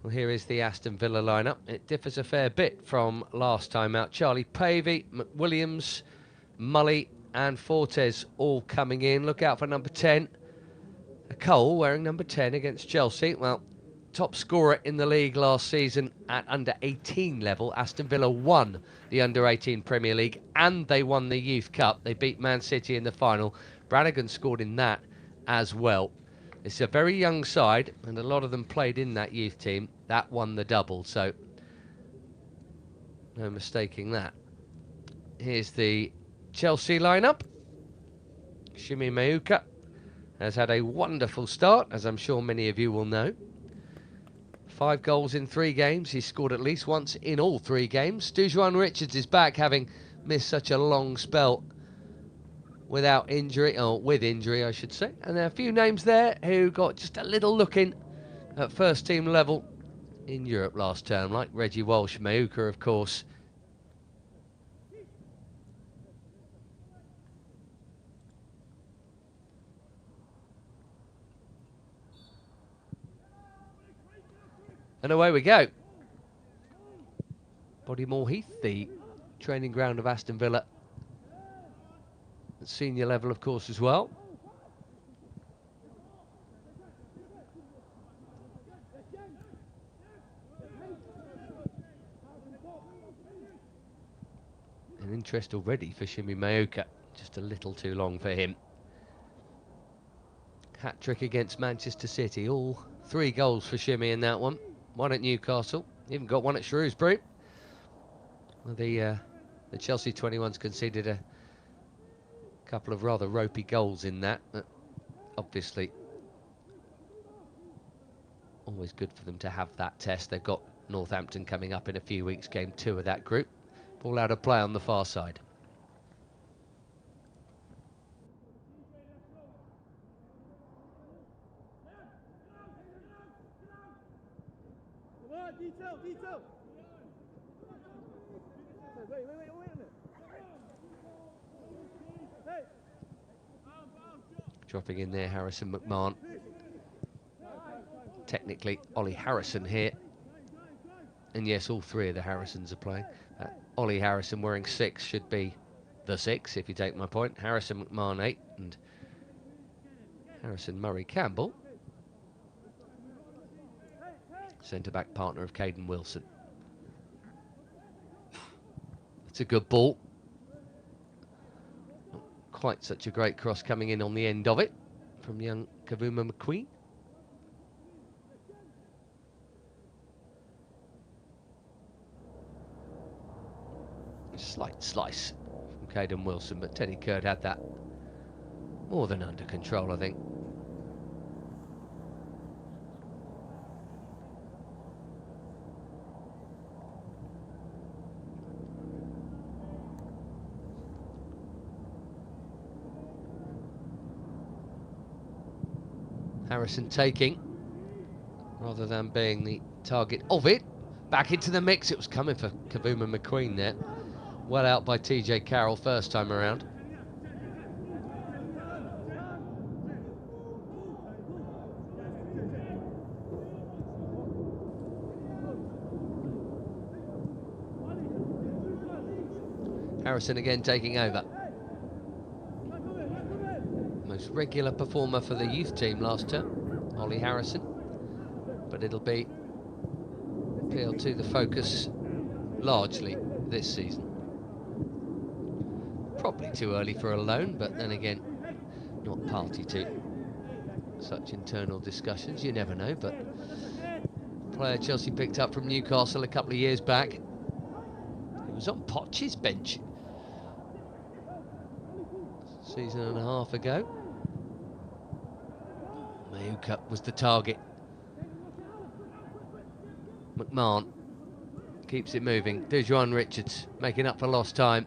Well, here is the Aston Villa lineup. It differs a fair bit from last time out. Charlie Pavey, McWilliams, Mully and Fortes all coming in. Look out for number 10. Cole wearing number 10 against Chelsea. Well, top scorer in the league last season at under 18 level. Aston Villa won the under 18 Premier League and they won the Youth Cup. They beat Man City in the final. Brannigan scored in that as well. It's a very young side and a lot of them played in that youth team. That won the double, so no mistaking that. Here's the Chelsea lineup. Shimi Meuka has had a wonderful start, as I'm sure many of you will know. 5 goals in 3 games. He's scored at least once in all 3 games. Dujuan Richards is back, having missed such a long spell without injury, or with injury, I should say. And there are a few names there who got just a little look in at first team level in Europe last term, like Reggie Walsh, Meuka, of course. And away we go. Bodymore Heath, the training ground of Aston Villa. At senior level, of course, as well. An interest already for Shimi Meuka. Just a little too long for him. Hat-trick against Manchester City. All 3 goals for Shimi in that one. 1 at Newcastle. Even got 1 at Shrewsbury. Well, the Chelsea 21s conceded a couple of rather ropey goals in that. But obviously, always good for them to have that test. They've got Northampton coming up in a few weeks, game 2 of that group. Ball out of play on the far side. Detail. Wait a minute. Hey. Dropping in there, Harrison McMahon. Technically, Ollie Harrison here. And yes, all 3 of the Harrisons are playing. Ollie Harrison wearing 6 should be the 6, if you take my point. Harrison McMahon 8 and Harrison Murray Campbell, centre-back partner of Caden Wilson. It's a good ball. Not quite such a great cross coming in on the end of it from young Kavuma McQueen. Slight slice from Caden Wilson, but Teddy Curd had that more than under control, I think. Harrison taking, rather than being the target of it. Back into the mix, it was coming for Kavuma McQueen there. Well out by TJ Carroll first time around. Harrison again taking over. Most regular performer for the youth team last term, Ollie Harrison. But it'll be PL2 the focus largely this season. Probably too early for a loan, but then again, not party to such internal discussions. You never know, but player Chelsea picked up from Newcastle a couple of years back. He was on Poch's bench season and a half ago. Meuka was the target. McMahon keeps it moving. Dujuan Richards making up for lost time.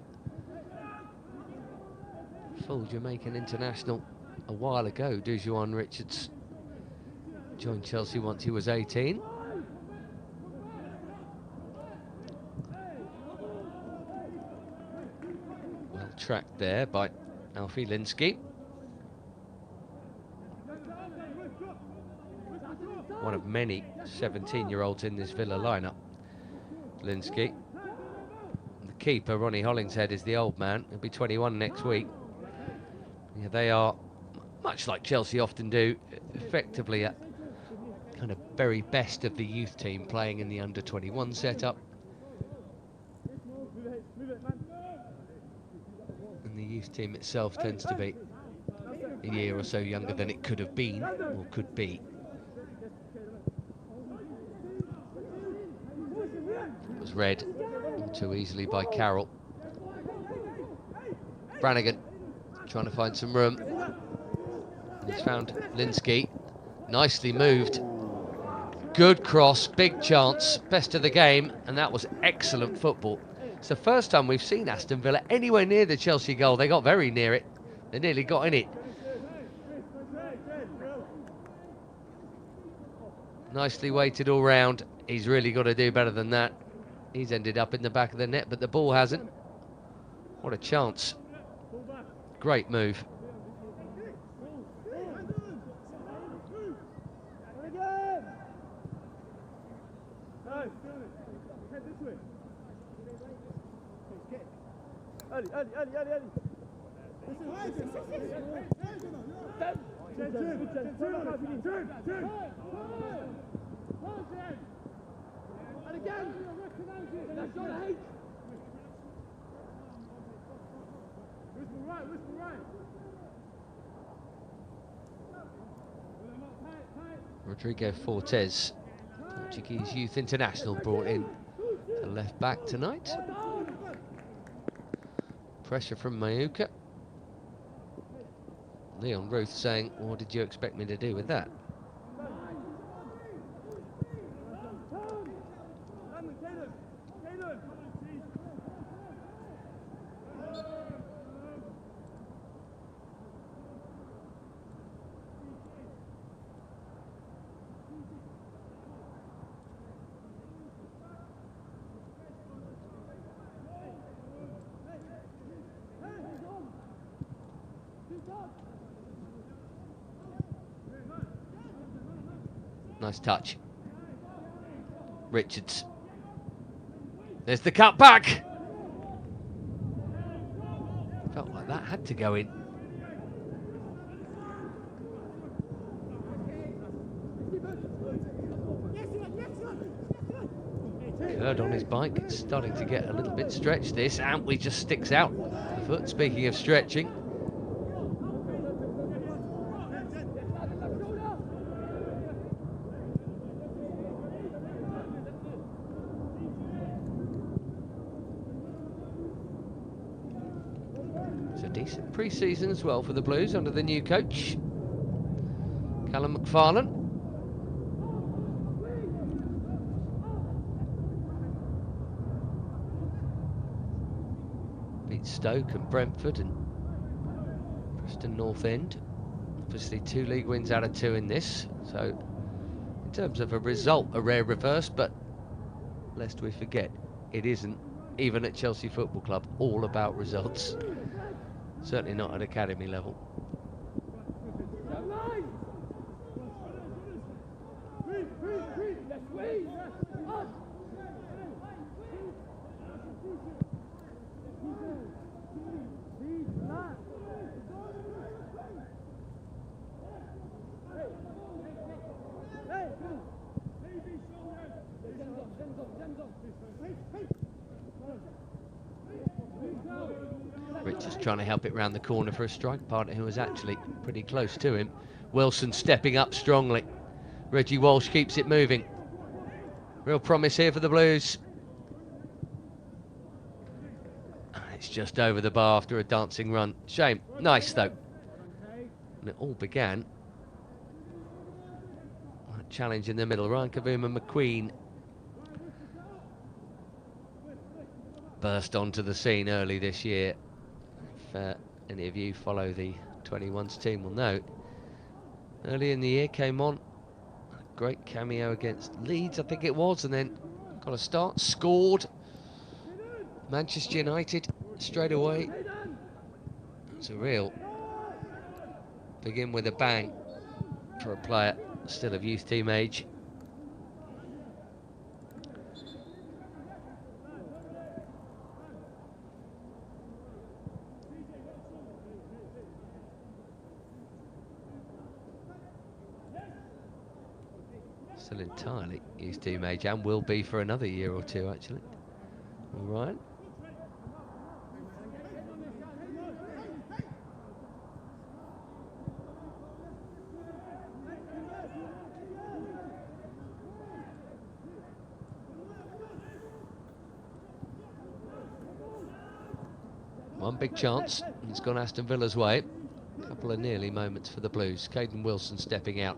Full Jamaican international a while ago. Dujuan Richards joined Chelsea once he was 18. Well tracked there by Alfie Linsky. one of many 17-year-olds in this Villa lineup. Linsky. The keeper, Ronnie Hollingshead, is the old man. He'll be 21 next week. Yeah, they are, much like Chelsea often do, effectively a kind of very best of the youth team playing in the under-21 setup. And the youth team itself tends to be a year or so younger than it could have been, or could be. It was read all too easily by Carroll. Brannigan trying to find some room. He's found Linsky. Nicely moved. Good cross, big chance, best of the game, and that was excellent football. It's the first time we've seen Aston Villa anywhere near the Chelsea goal. They got very near it. They nearly got in it. Nicely weighted all round. He's really got to do better than that. He's ended up in the back of the net, but the ball hasn't. What a chance. Great move. Rodrigo Fortes, Portuguese youth international, brought in to left back tonight. Pressure from Mayuka. Leon Ruth saying, what did you expect me to do with that? Nice touch. Richards. There's the cut back. Felt like that had to go in. Curd on his bike. It's starting to get a little bit stretched. This Antwi just sticks out the foot. Speaking of stretching. Decent pre-season as well for the Blues under the new coach, Callum McFarlane. Beat Stoke and Brentford and Preston North End. Obviously 2 league wins out of 2 in this, so in terms of a result, a rare reverse, but lest we forget, it isn't, even at Chelsea Football Club, all about results. Certainly not at academy level. Richards trying to help it round the corner for a strike partner who was actually pretty close to him. Wilson stepping up strongly. Reggie Walsh keeps it moving. Real promise here for the Blues. It's just over the bar after a dancing run. Shame. Nice though. And it all began. A challenge in the middle. Ryan Kavuma McQueen burst onto the scene early this year. If any of you follow the 21s team will know, early in the year came on, a great cameo against Leeds I think it was, and then got a start, scored. Manchester United straight away. It's a real begin with a bang for a player still of youth team age. Still entirely youth team age, and will be for another year or two, actually. All right. One big chance, it's gone Aston Villa's way. A couple of nearly moments for the Blues. Caden Wilson stepping out.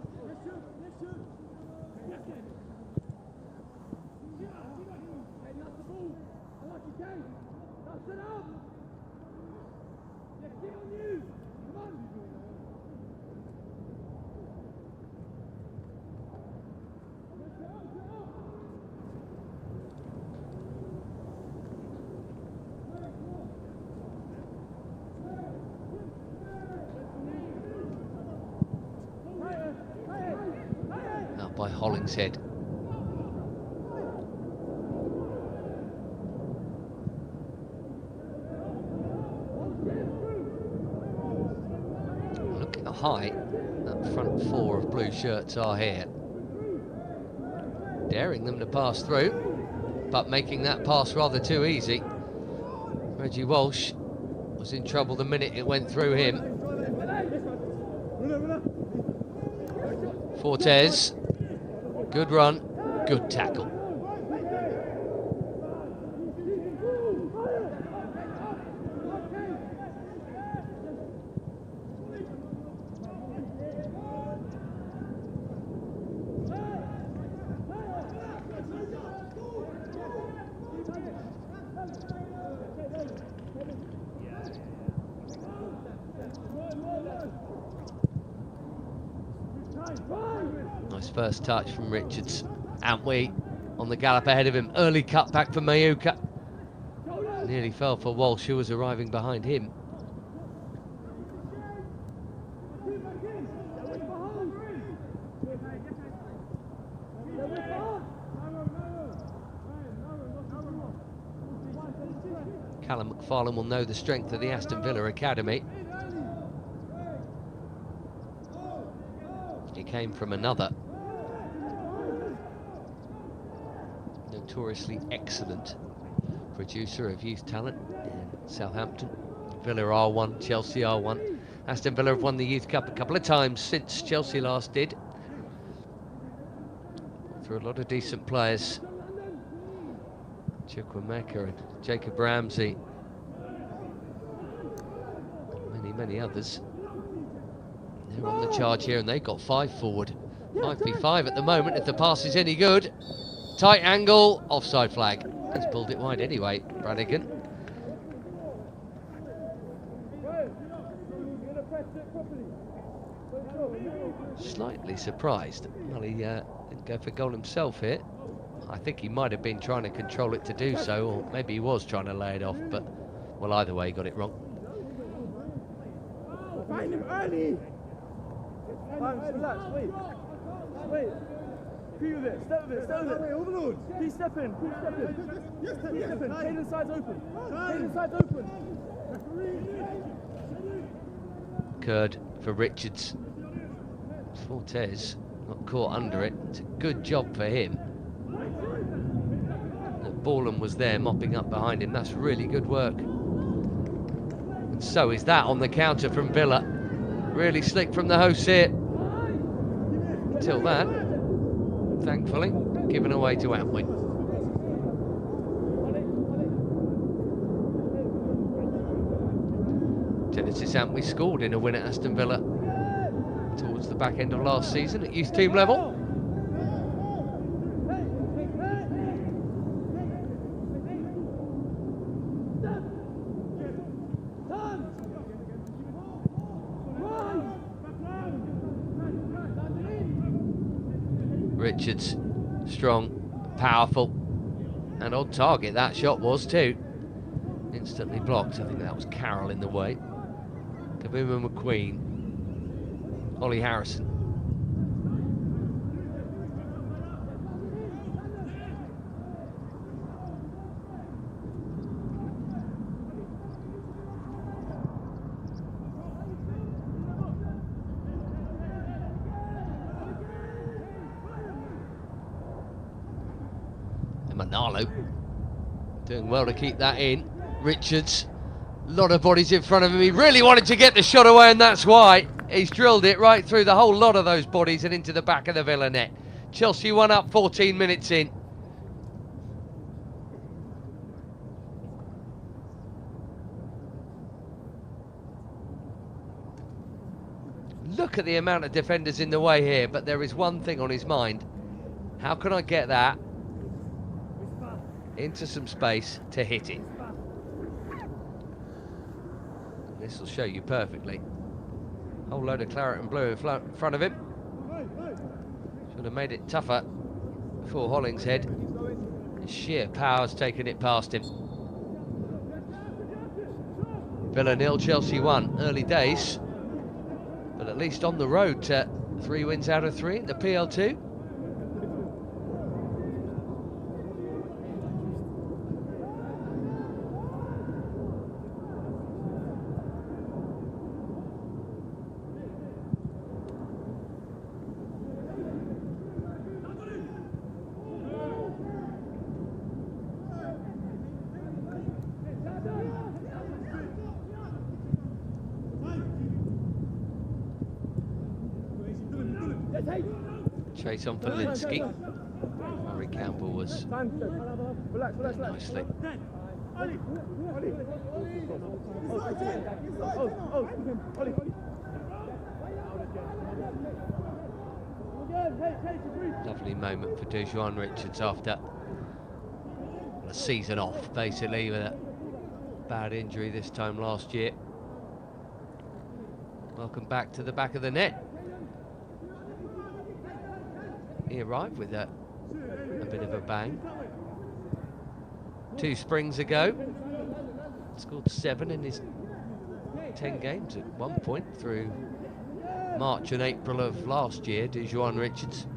By Hollingshead. Look how high that front four of blue shirts are here. Daring them to pass through, but making that pass rather too easy. Reggie Walsh was in trouble the minute it went through him. Fortes. Good run, good tackle. Nice first touch from Richards. Antwi on the gallop ahead of him. Early cut back for Mayuka. Nearly fell for Walsh, who was arriving behind him. Callum McFarlane will know the strength of the Aston Villa academy. He came from another notoriously excellent producer of youth talent in Southampton. Villa are one, Chelsea are one. Aston Villa have won the Youth Cup a couple of times since Chelsea last did. Through a lot of decent players. Chukwuemeka and Jacob Ramsey. Many others. They're on the charge here, and they've got 5 forward. 5v5 at the moment, if the pass is any good. Tight angle, offside flag. He's pulled it wide anyway, Brannigan. Slightly surprised. Well, he didn't go for goal himself here. I think he might have been trying to control it to do so, or maybe he was trying to lay it off, but, well, either way, he got it wrong. Find him early! Relax, wait. Wait. Keep with it, step with it, step with it. Overload. Keep stepping, keep stepping. Keep stepping. Caden side's open. Caden side's open. Curd for Richards. Fortes not caught under it. It's a good job for him. Borland was there mopping up behind him. That's really good work. And so is that on the counter from Villa. Really slick from the hosts here. Until that, thankfully, given away to Antwi. Genesis Antwi scored in a win at Aston Villa towards the back end of last season at youth team level. Richards, strong, powerful, and on target that shot was too. Instantly blocked. I think that was Carroll in the way. Kabuma McQueen, Ollie Harrison. Manalo doing well to keep that in. Richards, a lot of bodies in front of him. He really wanted to get the shot away, and that's why he's drilled it right through the whole lot of those bodies and into the back of the Villa net. Chelsea 1 up, 14 minutes in. Look at the amount of defenders in the way here, but there is one thing on his mind. How can I get that into some space to hit it? This will show you perfectly. Whole load of claret and blue in front of him. Should have made it tougher for Hollingshead. His sheer power's taken it past him. Villa 0, Chelsea 1. Early days, but at least on the road to 3 wins out of 3 in the PL2. Chase on for Linsky. Murray Campbell was nicely. Lovely moment for Dejuan Richards after a season off, basically, with a bad injury this time last year. Welcome back to the back of the net. He arrived with a bit of a bang. 2 springs ago, scored 7 in his 10 games at one point through March and April of last year, Dejuan Richards.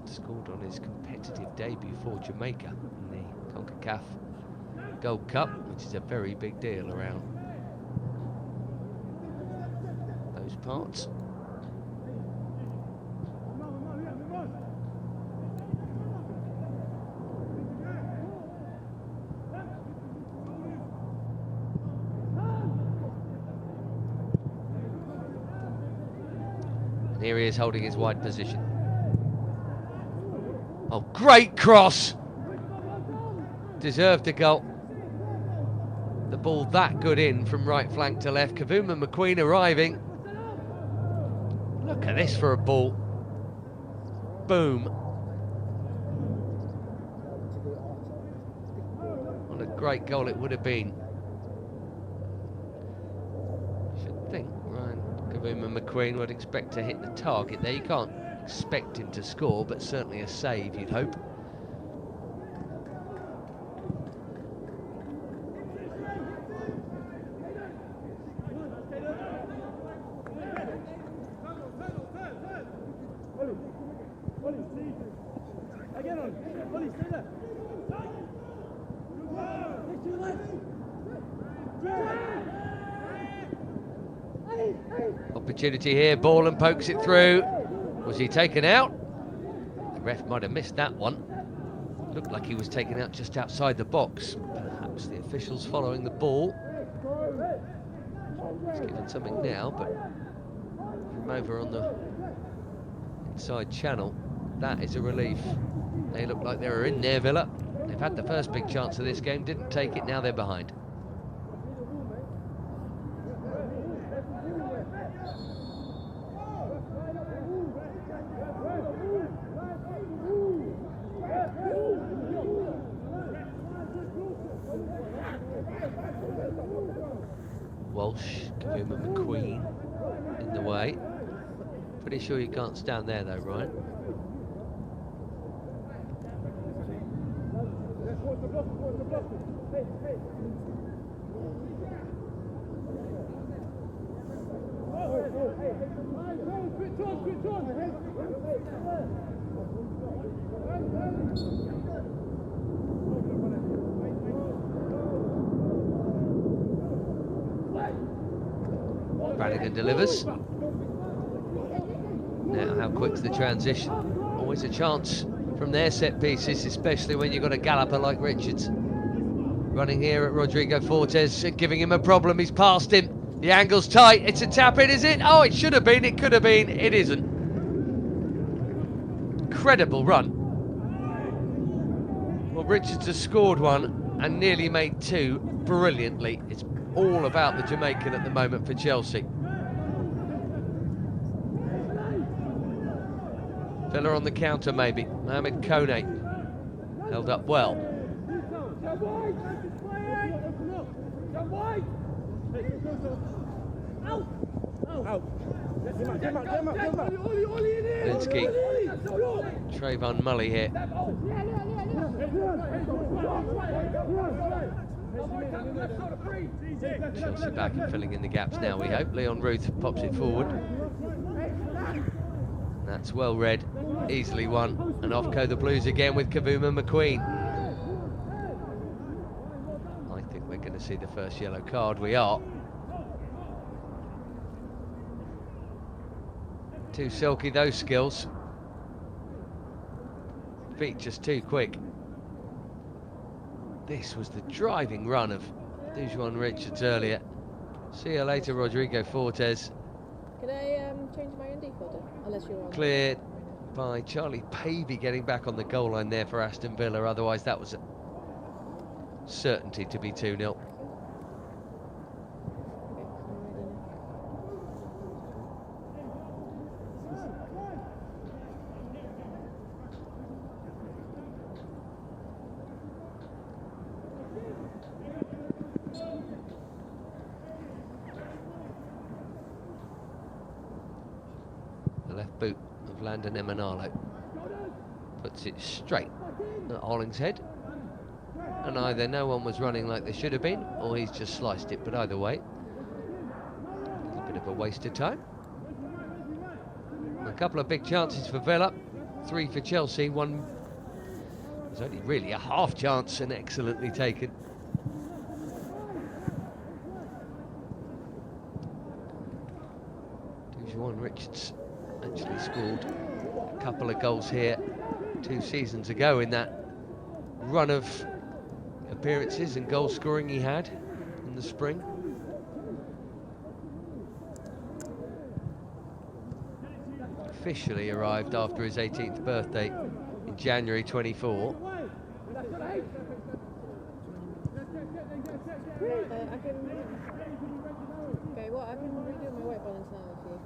Scored on his competitive debut for Jamaica in the CONCACAF Gold Cup, which is a very big deal around those parts. And here he is holding his wide position. Oh, great cross! Deserved a goal. The ball that good in from right flank to left. Kavuma McQueen arriving. Look at this for a ball. Boom. What a great goal it would have been. I should think Ryan Kavuma McQueen would expect to hit the target there. You can't expect him to score, but certainly a save, you'd hope. Opportunity here, ball and pokes it through. Was he taken out? The ref might have missed that one. Looked like he was taken out just outside the box. Perhaps the officials following the ball. He's given something now, but from over on the inside channel, that is a relief. They look like they were in there, Villa. They've had the first big chance of this game, didn't take it, now they're behind. Walsh, Kavuma McQueen in the way. Pretty sure you can't stand there though, right? Brannigan delivers. Now, how quick's the transition? Always a chance from their set pieces, especially when you've got a galloper like Richards. Running here at Rodrigo Fortes, giving him a problem. He's past him. The angle's tight. It's a tap in, is it? Oh, it should have been. It could have been. It isn't. Incredible run. Well, Richards has scored one and nearly made two brilliantly. It's all about the Jamaican at the moment for Chelsea. Villa on the counter maybe. Mohamed Kone held up well. Linsky, Trayvon Mully here. Chelsea back and filling in the gaps now, we hope. Leon Ruth pops it forward. That's well read, easily won. And off go the Blues again with Kavuma McQueen. I think we're going to see the first yellow card. We are. Too silky, those skills. Feet just too quick. This was the driving run of Dujuan Richards earlier. See you later, Rodrigo Fortes. Can I change my ND folder? Unless you're on. Cleared by Charlie Pavey, getting back on the goal line there for Aston Villa. Otherwise, that was a certainty to be 2-0. Left boot of Landon Emanalo puts it straight at Hollingshead, and either no one was running like they should have been, or he's just sliced it. But either way, a bit of a waste of time. A couple of big chances for Villa, 3 for Chelsea. One was only really a half chance and excellently taken. Dujuan Richards actually scored a couple of goals here 2 seasons ago in that run of appearances and goal scoring he had in the spring. Officially arrived after his 18th birthday in January 24. Okay, well, I can redo my white balance now if you.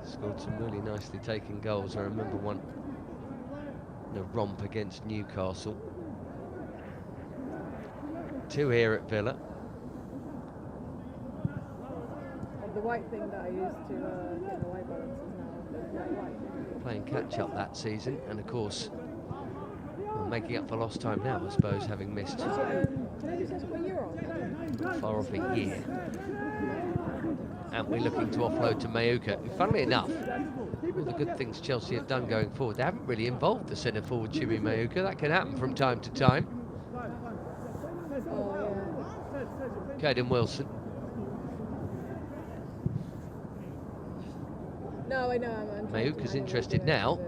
Scored some really nicely taken goals. I remember one in a romp against Newcastle. 2 here at Villa. The white thing that I used to get the white balance is now white. Playing catch up that season, and of course, well, making up for lost time now, I suppose, having missed Can I just ask what you're on? far off a year. And we're looking to offload to Mayuka. Funnily enough, all the good things Chelsea have done going forward, they haven't really involved the centre forward Jimmy Mayuka. That can happen from time to time. Oh, yeah. Caden Wilson. No, I know. I'm Mayuka's interested now.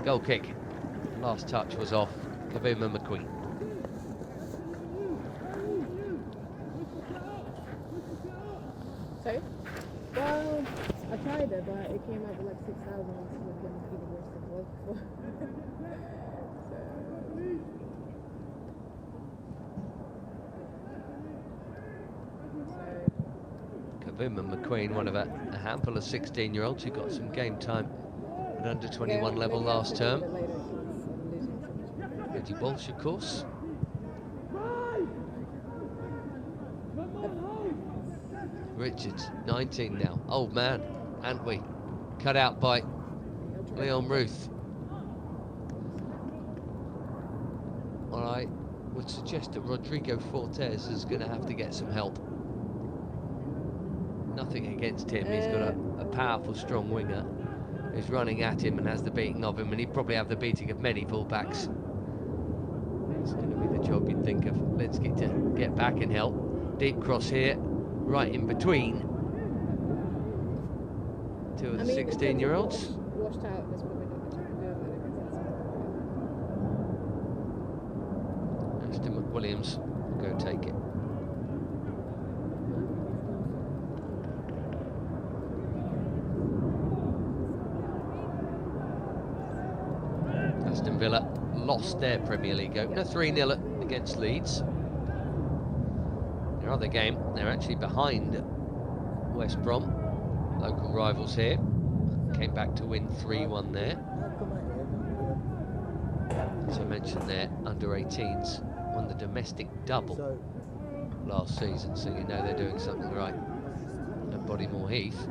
Goal kick. Last touch was off Kavuma McQueen. Sorry? Well, I tried it, but it came out with like 6,000, so it was even worse than it was before. Kavuma McQueen, one of a handful of 16-year-olds who got some game time at under 21 level last term. Reggie Walsh, of course. Richards, 19 now. Old man, aren't we? Cut out by Leon Ruth. Well, I would suggest that Rodrigo Fortes is going to have to get some help. Nothing against him. He's got a powerful, strong winger who's running at him and has the beating of him, and he'd probably have the beating of many fullbacks It's going to be the job you'd think of. Let's get back and help. Deep cross here, right in between two of the 16-year-olds. Washed out, there's probably not much you can do about it. Aston McWilliams will go take it. Aston Villa lost their Premier League opener 3-0 against Leeds. Their other game, they're actually behind West Brom, local rivals here. Came back to win 3-1 there. As I mentioned there, under 18s won the domestic double last season, so you know they're doing something right at Bodymore Heath.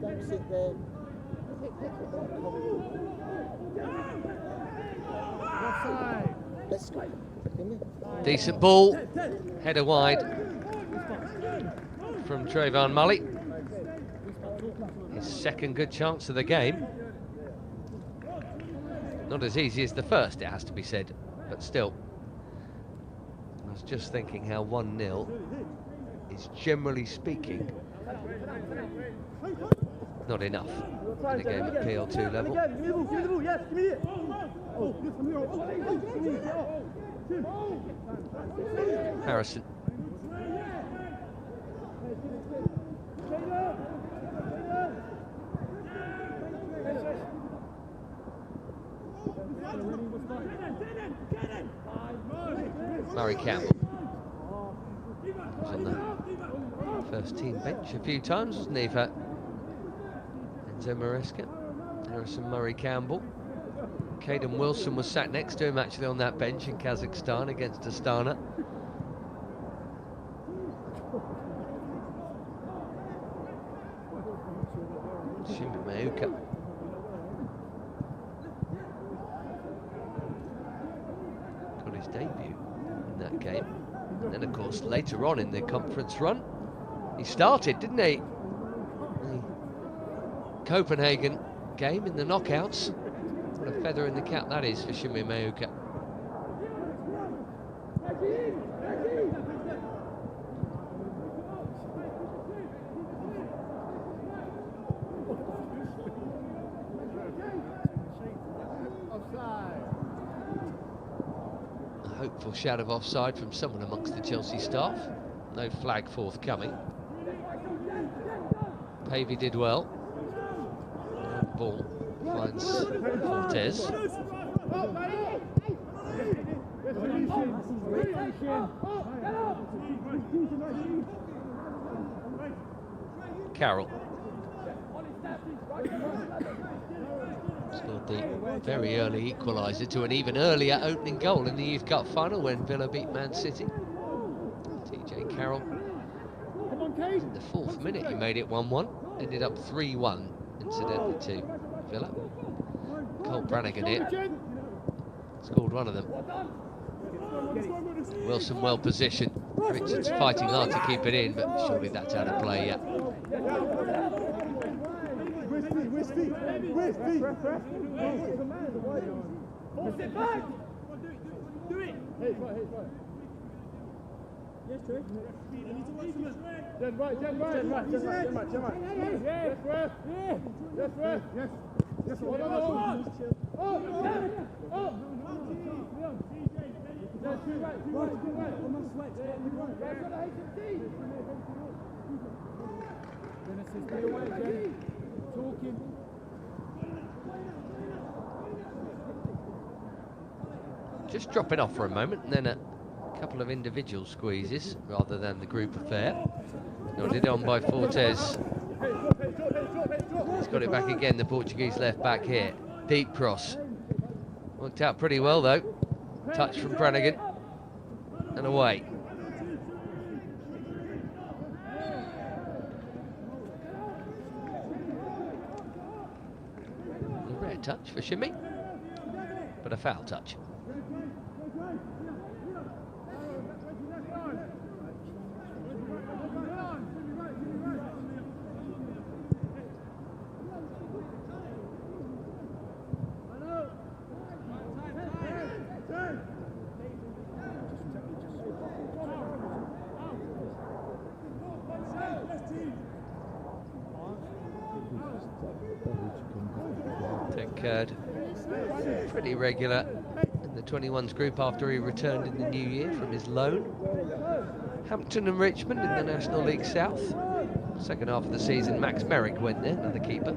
Don't sit there. Let's go. Decent ball, header wide from Trayvon Mully. His second good chance of the game. Not as easy as the first, it has to be said, but still. I was just thinking how 1-0 is, generally speaking, not enough in a game at PL2 level. Harrison. Murray Campbell was on the first team bench a few times, wasn't he, for Enzo Maresca? Harrison, Murray Campbell. Caden Wilson was sat next to him actually on that bench in Kazakhstan against Astana. Shimbi Mayuka. Got his debut in that game. And then, of course, later on in the conference run, he started, didn't he? The Copenhagen game in the knockouts. What a feather in the cap that is for Shimbi Mayuka. A hopeful shout of offside from someone amongst the Chelsea staff. No flag forthcoming. Pavey did well. And ball finds Fortes. Carroll scored the very early equaliser to an even earlier opening goal in the Youth Cup final when Villa beat Man City. TJ Carroll. In the 4th minute he made it 1-1. Ended up 3-1 incidentally to Villa. Cole Brannigan here scored one of them. Wilson well positioned. Richards fighting hard to keep it in, but surely that's out of play yet. Yes, Trey. Dead right. Yes, Just dropping off for a moment, and then a couple of individual squeezes rather than the group affair. Nodded on by Fortes. He's got it back again, the Portuguese left back here. Deep cross. Worked out pretty well though. Touch from Brannigan. And away. A rare touch for Shimmy, but a foul touch. occurred pretty regular in the 21s group after he returned in the new year from his loan. Hampton and Richmond in the National League South. Second half of the season, Max Merrick went there, another keeper.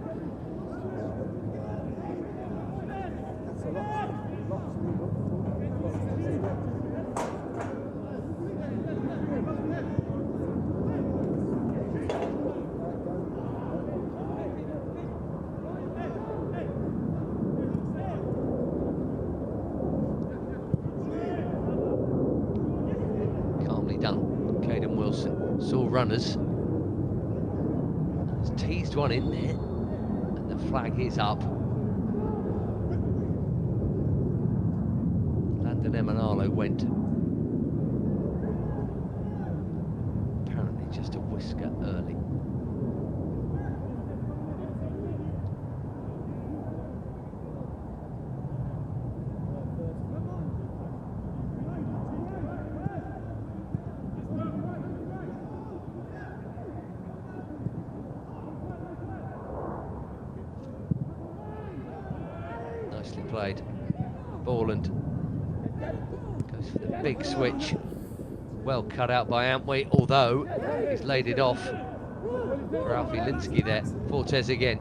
Saw runners, he's teased one in there, and the flag is up. Landon Emanalo went, apparently just a whisker early. Played. Borland goes for the big switch. Well cut out by Antwi, although he's laid it off for Alfie Linsky there. Fortes again.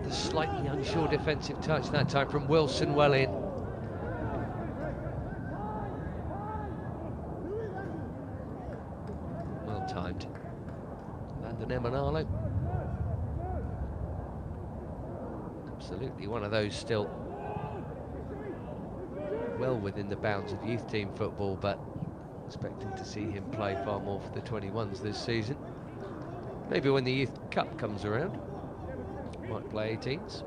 The slightly unsure defensive touch that time from Wilson, well in. Well timed. Landon Emanalo. Absolutely one of those still well within the bounds of youth team football, but expecting to see him play far more for the 21s this season. Maybe when the Youth Cup comes around, might play 18s.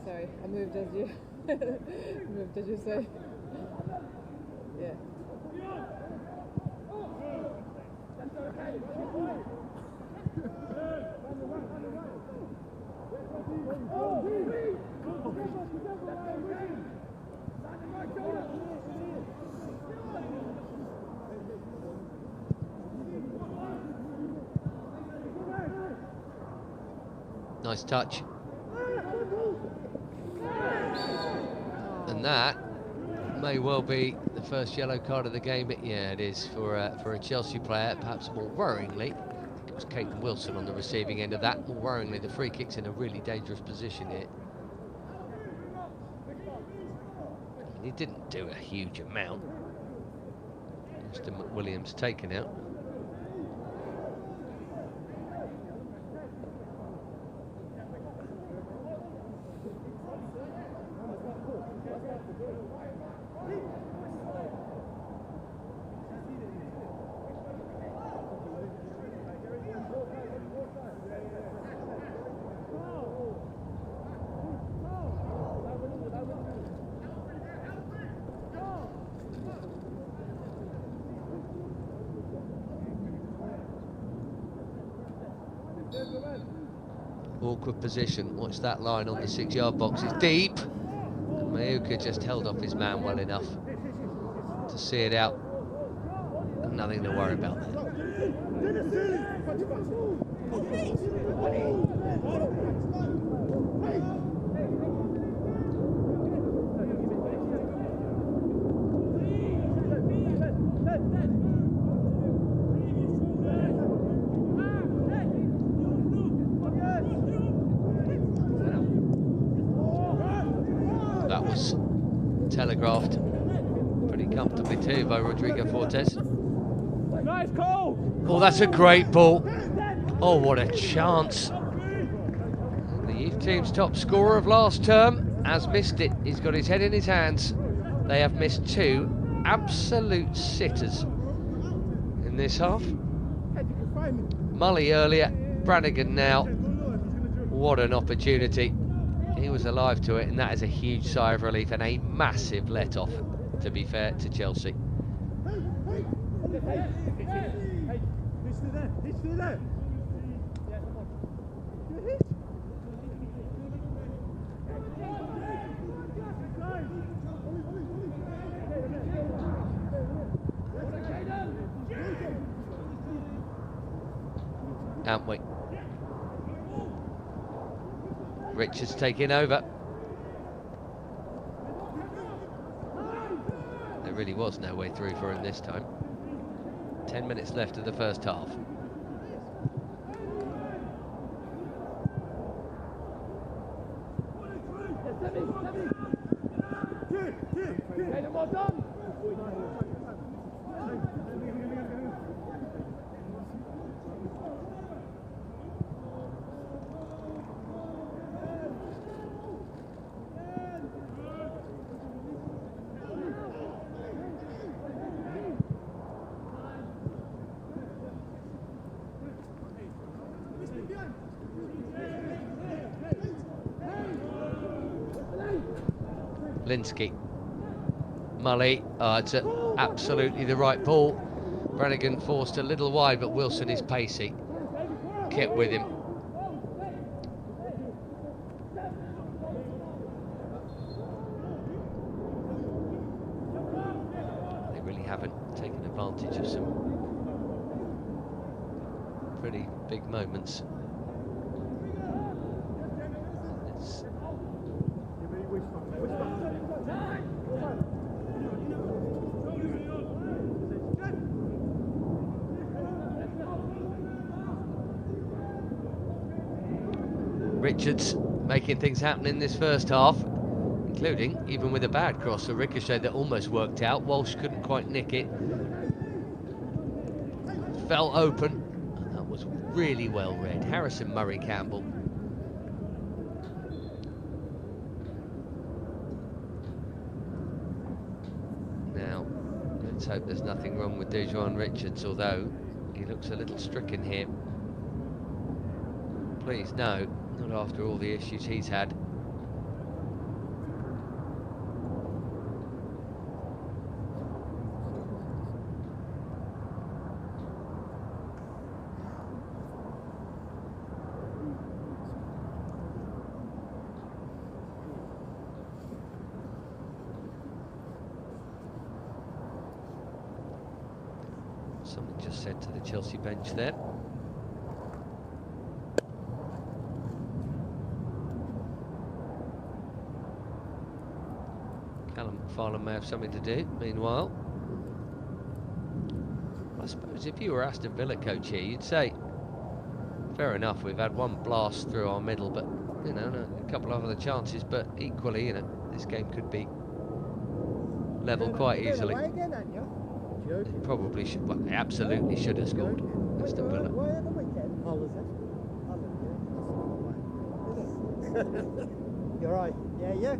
Sorry, I moved as you moved as you say. Yeah. Nice touch. And that may well be the first yellow card of the game. Yeah, it is for a Chelsea player. Perhaps more worryingly, it was Caden Wilson on the receiving end of that. More worryingly, the free kick's in a really dangerous position here. And he didn't do a huge amount. Mr. McWilliams taken out. Awkward position. Watch that line on the 6-yard box. It's deep. Mayuka just held off his man well enough to see it out. Nothing to worry about there. That was telegraphed pretty comfortably too by Rodrigo Fortes. Nice call! Oh, that's a great ball. Oh, what a chance. The youth team's top scorer of last term has missed it. He's got his head in his hands. They have missed two absolute sitters in this half. Mully earlier, Brannigan now. What an opportunity. He was alive to it, and that is a huge sigh of relief and a massive let-off, to be fair to Chelsea. Haven't we? Richards taking over. There really was no way through for him this time. 10 minutes left of the first half. Linsky. Mully. It's absolutely the right ball. Brannigan forced a little wide, but Wilson is pacey. Kept with him. They really haven't taken advantage of some pretty big moments. It's Richards making things happen in this first half, including even with a bad cross, a ricochet that almost worked out. Walsh couldn't quite nick it. Fell open. That was really well read. Harrison Murray Campbell. Now, let's hope there's nothing wrong with Dejuan Richards, although he looks a little stricken here. Please, no. Not after all the issues he's had. Something just said to the Chelsea bench there. Farland may have something to do, meanwhile. I suppose if you were Aston Villa coach here, you'd say, fair enough, we've had one blast through our middle, but, you know, a couple of other chances, but equally, you know, this game could be level quite easily. It probably should, well, they absolutely should have scored, Aston Villa. You're right. Yeah.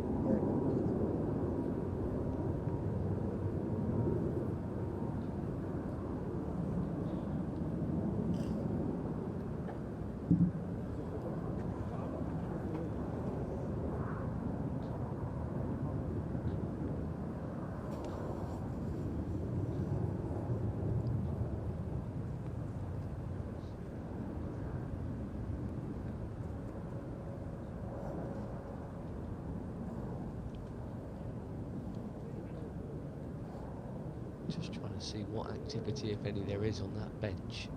Just trying to see what activity, if any, there is on that bench.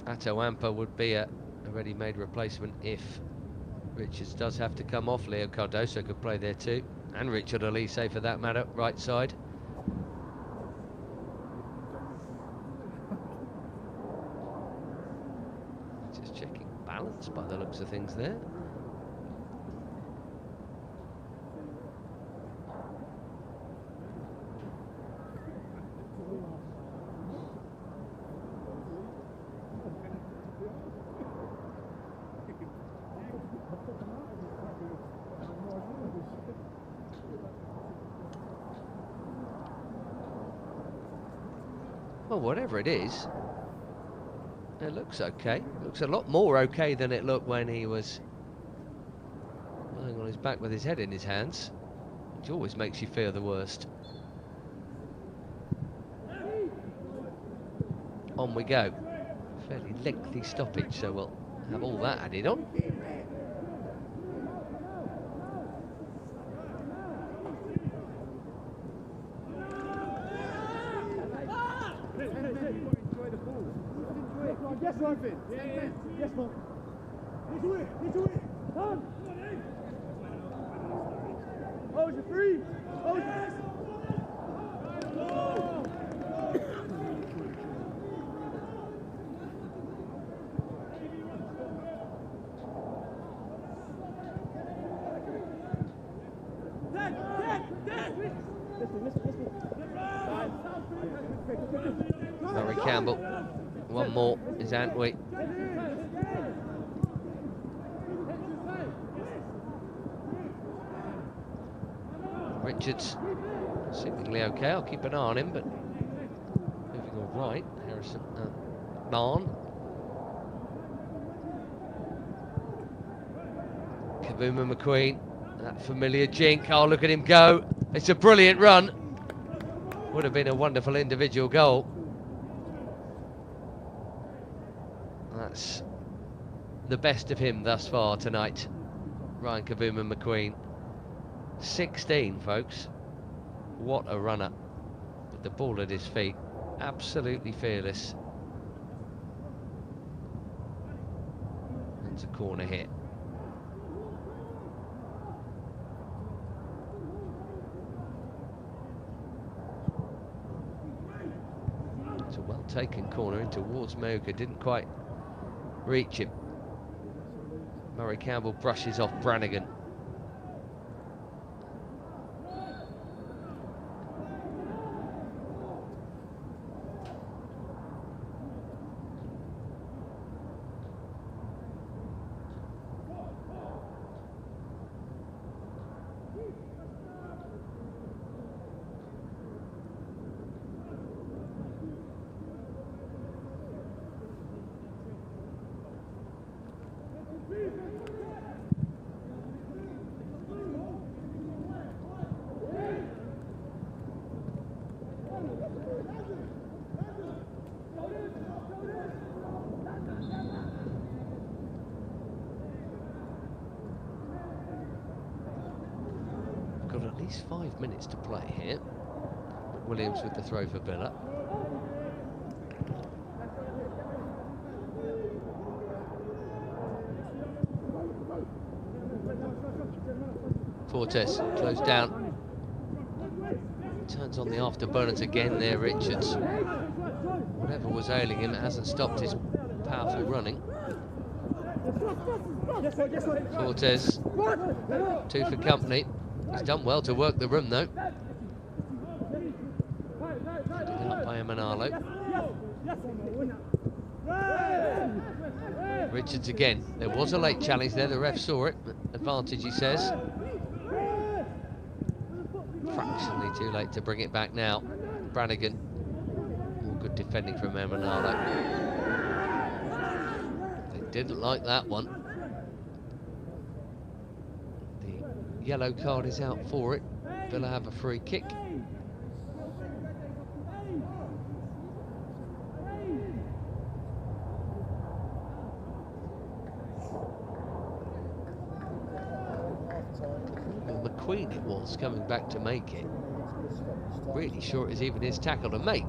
Atto would be a ready-made replacement if Richards does have to come off. Leo Cardoso could play there too, and Richard Elise for that matter, right side. Just checking balance by the looks of things there. Well, whatever it is, it looks okay. It looks a lot more okay than it looked when he was lying on his back with his head in his hands, which always makes you feel the worst. On we go. Fairly lengthy stoppage, so we'll have all that added on. Yes, Ryan. Yes, Mark. Into it. Come. Oh, you're free. Oh, yes. Murray Campbell. One more is Antwi. Richards seemingly okay. I'll keep an eye on him, but moving all right. Harrison, Narn. Kavuma McQueen, that familiar jink. Oh, look at him go. It's a brilliant run. Would have been a wonderful individual goal. That's the best of him thus far tonight, Ryan Kavuma McQueen. 16, folks. What a runner. With the ball at his feet. Absolutely fearless. And it's a corner hit. It's a well-taken corner in towards Moga. Didn't quite reach him. Murray Campbell brushes off Brannigan. Got at least 5 minutes to play here. Williams with the throw for Villa. Fortes close down. Turns on the afterburners again there, Richards. Whatever was ailing him, it hasn't stopped his powerful running. Fortes, 2 for company. He's done well to work the room though. Headed up by Manalo. Richards again. There was a late challenge there, the ref saw it. Advantage, he says. Fractionally too late to bring it back now. Brannigan. All good defending from Manalo. They didn't like that one. The yellow card is out for it. Villa have a free kick. McQueen it was coming back to make it. Really sure it was even his tackle to make.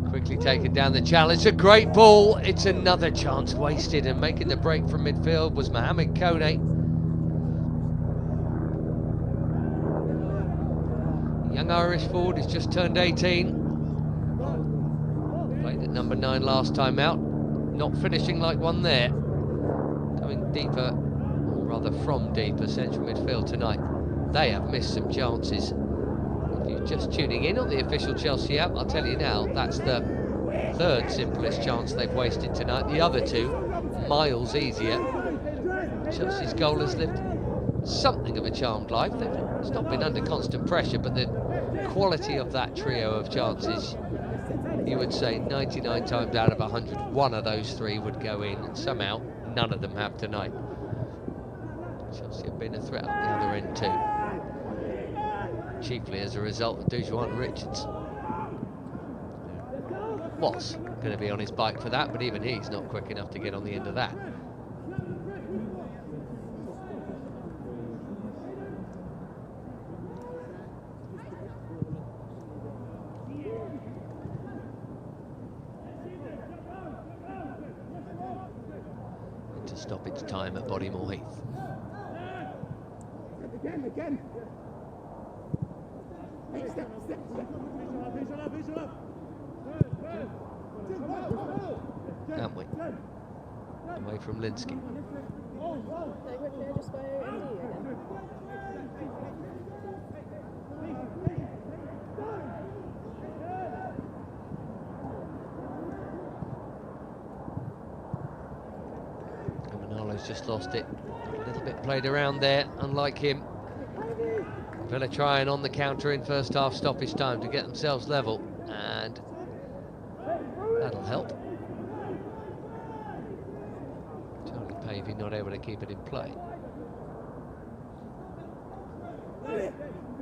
Quickly taken down the challenge, a great ball. It's another chance wasted, and making the break from midfield was Mohamed Kone. Young Irish forward has just turned 18. Played Played at number 9 last time out, not finishing like one there. Coming deeper, or rather from deeper, central midfield tonight. They have missed some chances. If you're just tuning in on the official Chelsea app, I'll tell you now, that's the third simplest chance they've wasted tonight. The other two, miles easier. Chelsea's goal has lived something of a charmed life. It's not been under constant pressure, but the quality of that trio of chances, you would say 99 times out of 100, one of those three would go in, and somehow none of them have tonight. Chelsea have been a threat at the other end too, chiefly as a result of U21 Richards. Was going to be on his bike for that, but even he's not quick enough to get on the end of that. To stop its time at Bodymore Heath. Again. Can't we? Away from Linsky. Manalo's just lost it. A little bit played around there, unlike him. Villa trying on the counter in first half stoppage time to get themselves level, and that'll help. Charlie Pavey not able to keep it in play.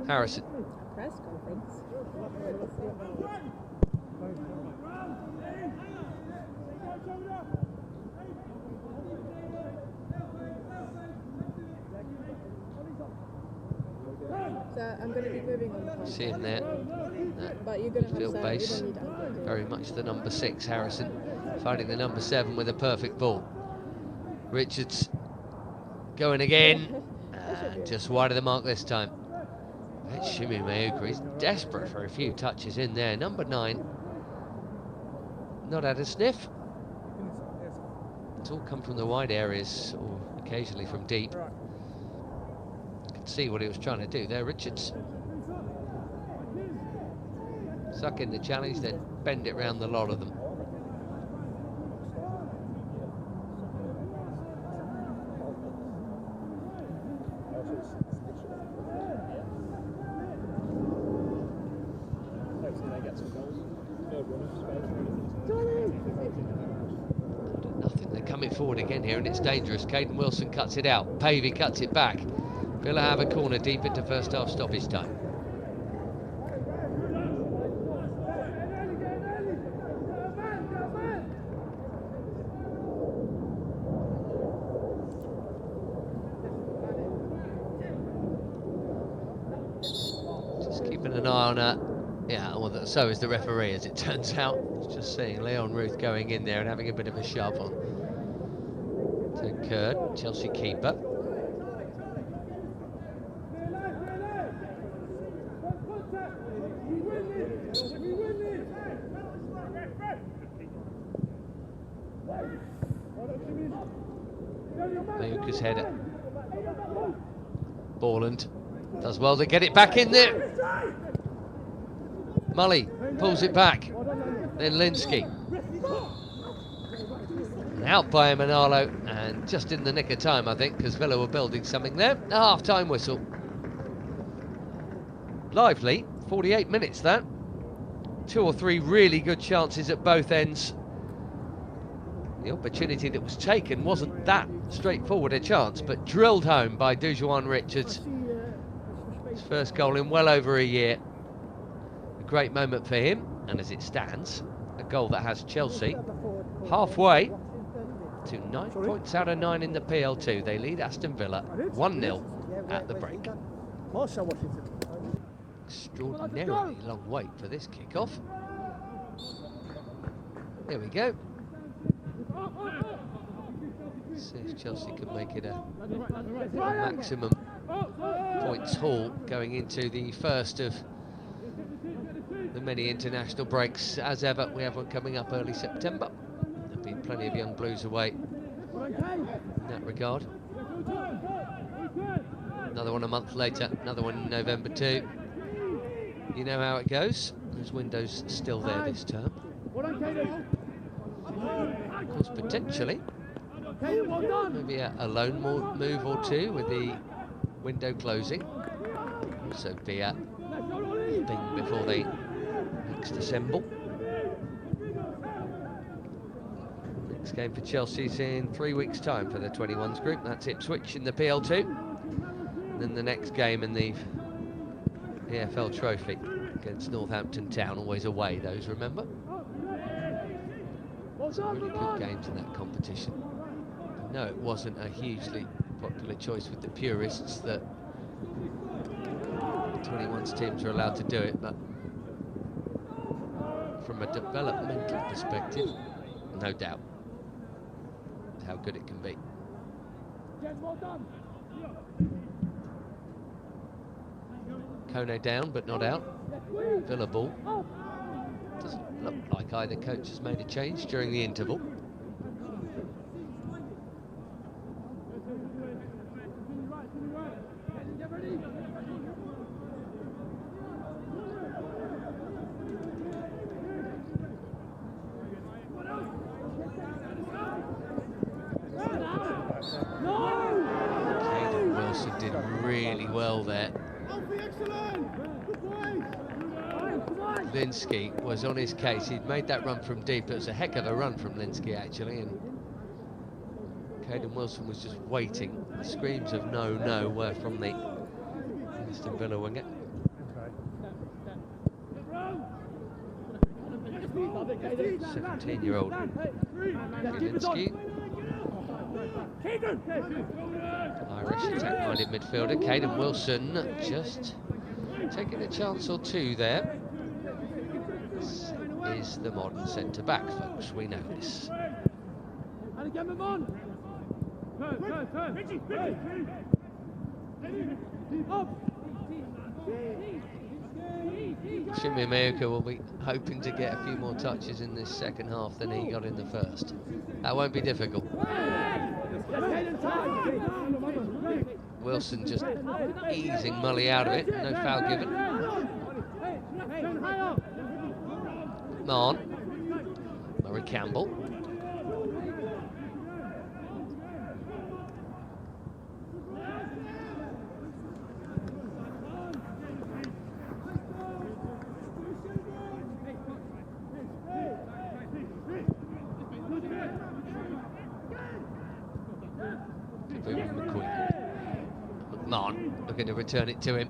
Harrison. Press conference. So I'm going to be moving on. See him there. But you're going to Field base. Very much the number 6, Harrison. Finding the number 7 with a perfect ball. Richards going again. And just wide of the mark this time. That's Shimi Mayuka. He's desperate for a few touches in there. Number 9. Not had a sniff. It's all come from the wide areas, or occasionally from deep. Could see what he was trying to do there, Richards. Suck in the challenge, then bend it round the lot of them. Nothing, they're coming forward again here, and it's dangerous. Caden Wilson cuts it out. Pavey cuts it back. Villa have a corner deep into first half stoppage time. Just keeping an eye on her. Yeah, well, so is the referee, as it turns out. Just seeing Leon Ruth going in there and having a bit of a shove on to Kurd, Chelsea keeper. Mayuka's header. Borland does well to get it back in there. Mully pulls it back. Then Linsky. And out by Manalo, and just in the nick of time, I think, because Villa were building something there. A half-time whistle. Lively, 48 minutes that. 2 or 3 really good chances at both ends. The opportunity that was taken wasn't that straightforward a chance, but drilled home by U21 Richards. His first goal in well over a year. A great moment for him, and as it stands, a goal that has Chelsea halfway to 9 points out of 9 in the PL2. They lead Aston Villa 1-0 at the break. Extraordinarily long wait for this kick-off. There we go. See if Chelsea can make it a maximum points haul going into the first of the many international breaks. As ever, we have one coming up early September. There'll be plenty of young Blues away in that regard. Another one a month later, another one in November too. You know how it goes. There's windows still there this term. Of course, potentially, maybe a loan move or two with the window closing. Also be a thing before they next assemble. Next game for Chelsea's in 3 weeks' time for the 21s group. That's Ipswich in the PL2. And then the next game in the EFL Trophy against Northampton Town, always away those, remember? Some really good games in that competition. I know it wasn't a hugely popular choice with the purists that 21s teams are allowed to do it, but from a developmental perspective, no doubt how good it can be. Kone down but not out. Villa ball. Doesn't look like either coach has made a change during the interval. Caden Wilson did really well there. Linsky was on his case. He'd made that run from deep. It was a heck of a run from Linsky, actually, and Caden Wilson was just waiting. The screams of no, no were from the Aston Villa winger. 17-year-old Linsky. Irish attack-minded midfielder. Caden Wilson just taking a chance or two there. This is the modern centre-back, folks. We know this. Shimi Mayuka will be hoping to get a few more touches in this second half than he got in the first. That won't be difficult. Wilson just easing Mully out of it. No foul given. Murray Campbell. McMahon looking to return it to him.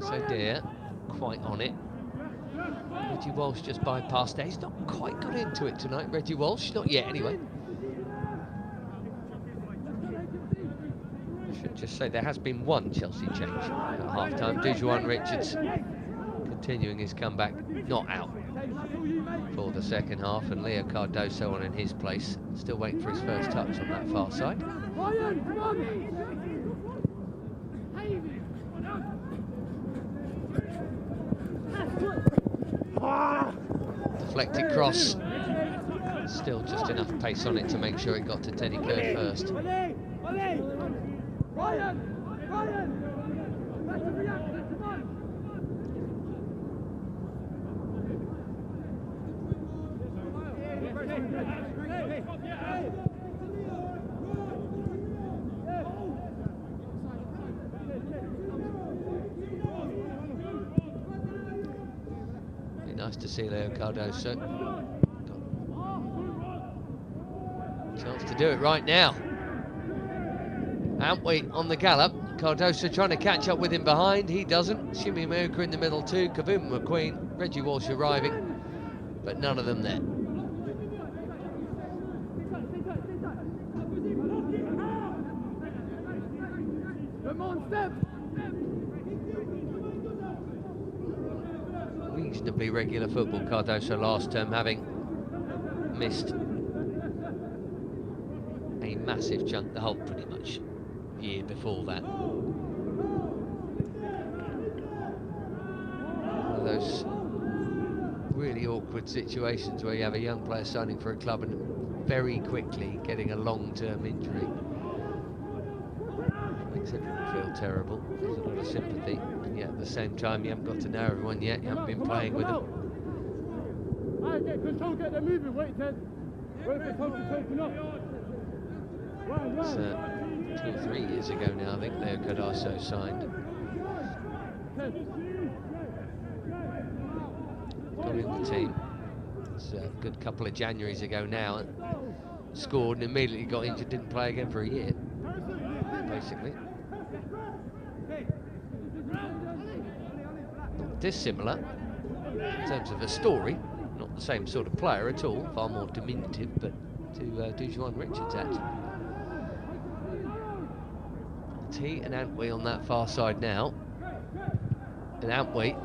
So dear, quite on it. Reggie Walsh just bypassed there. He's not quite got into it tonight, Reggie Walsh. Not yet, anyway. I should just say there has been one Chelsea change at half-time. Dujuan Richards continuing his comeback, not out for the second half, and Leo Cardoso on in his place. Still waiting for his first touch on that far side. Deflected cross. Still just enough pace on it to make sure it got to Teddy Kerr first. Be nice to see Leo Cardoso. Chance to do it right now. Aren't we on the gallop? Cardoso trying to catch up with him behind. He doesn't. Shimi Muka in the middle too. Kavum McQueen, Reggie Walsh arriving, but none of them there. Reasonably regular football, Cardoso last term, having missed a massive chunk, the whole pretty much year before that. One of those really awkward situations where you have a young player signing for a club and very quickly getting a long-term injury. Makes everyone feel terrible. There's a lot of sympathy, and yet at the same time you haven't got to know everyone yet, you haven't been playing with them. Alright, get control, get them moving, wait Ted. Wait for something to open up. It's 2 or 3 years ago now, I think Leo Cardoso signed. Got in the team. It's a good couple of Januaries ago now. Scored and immediately got injured, didn't play again for a year, basically. Not dissimilar in terms of the story, not the same sort of player at all, far more diminutive, but to U21 Richards actually. T and Antwi on that far side now. And Antwi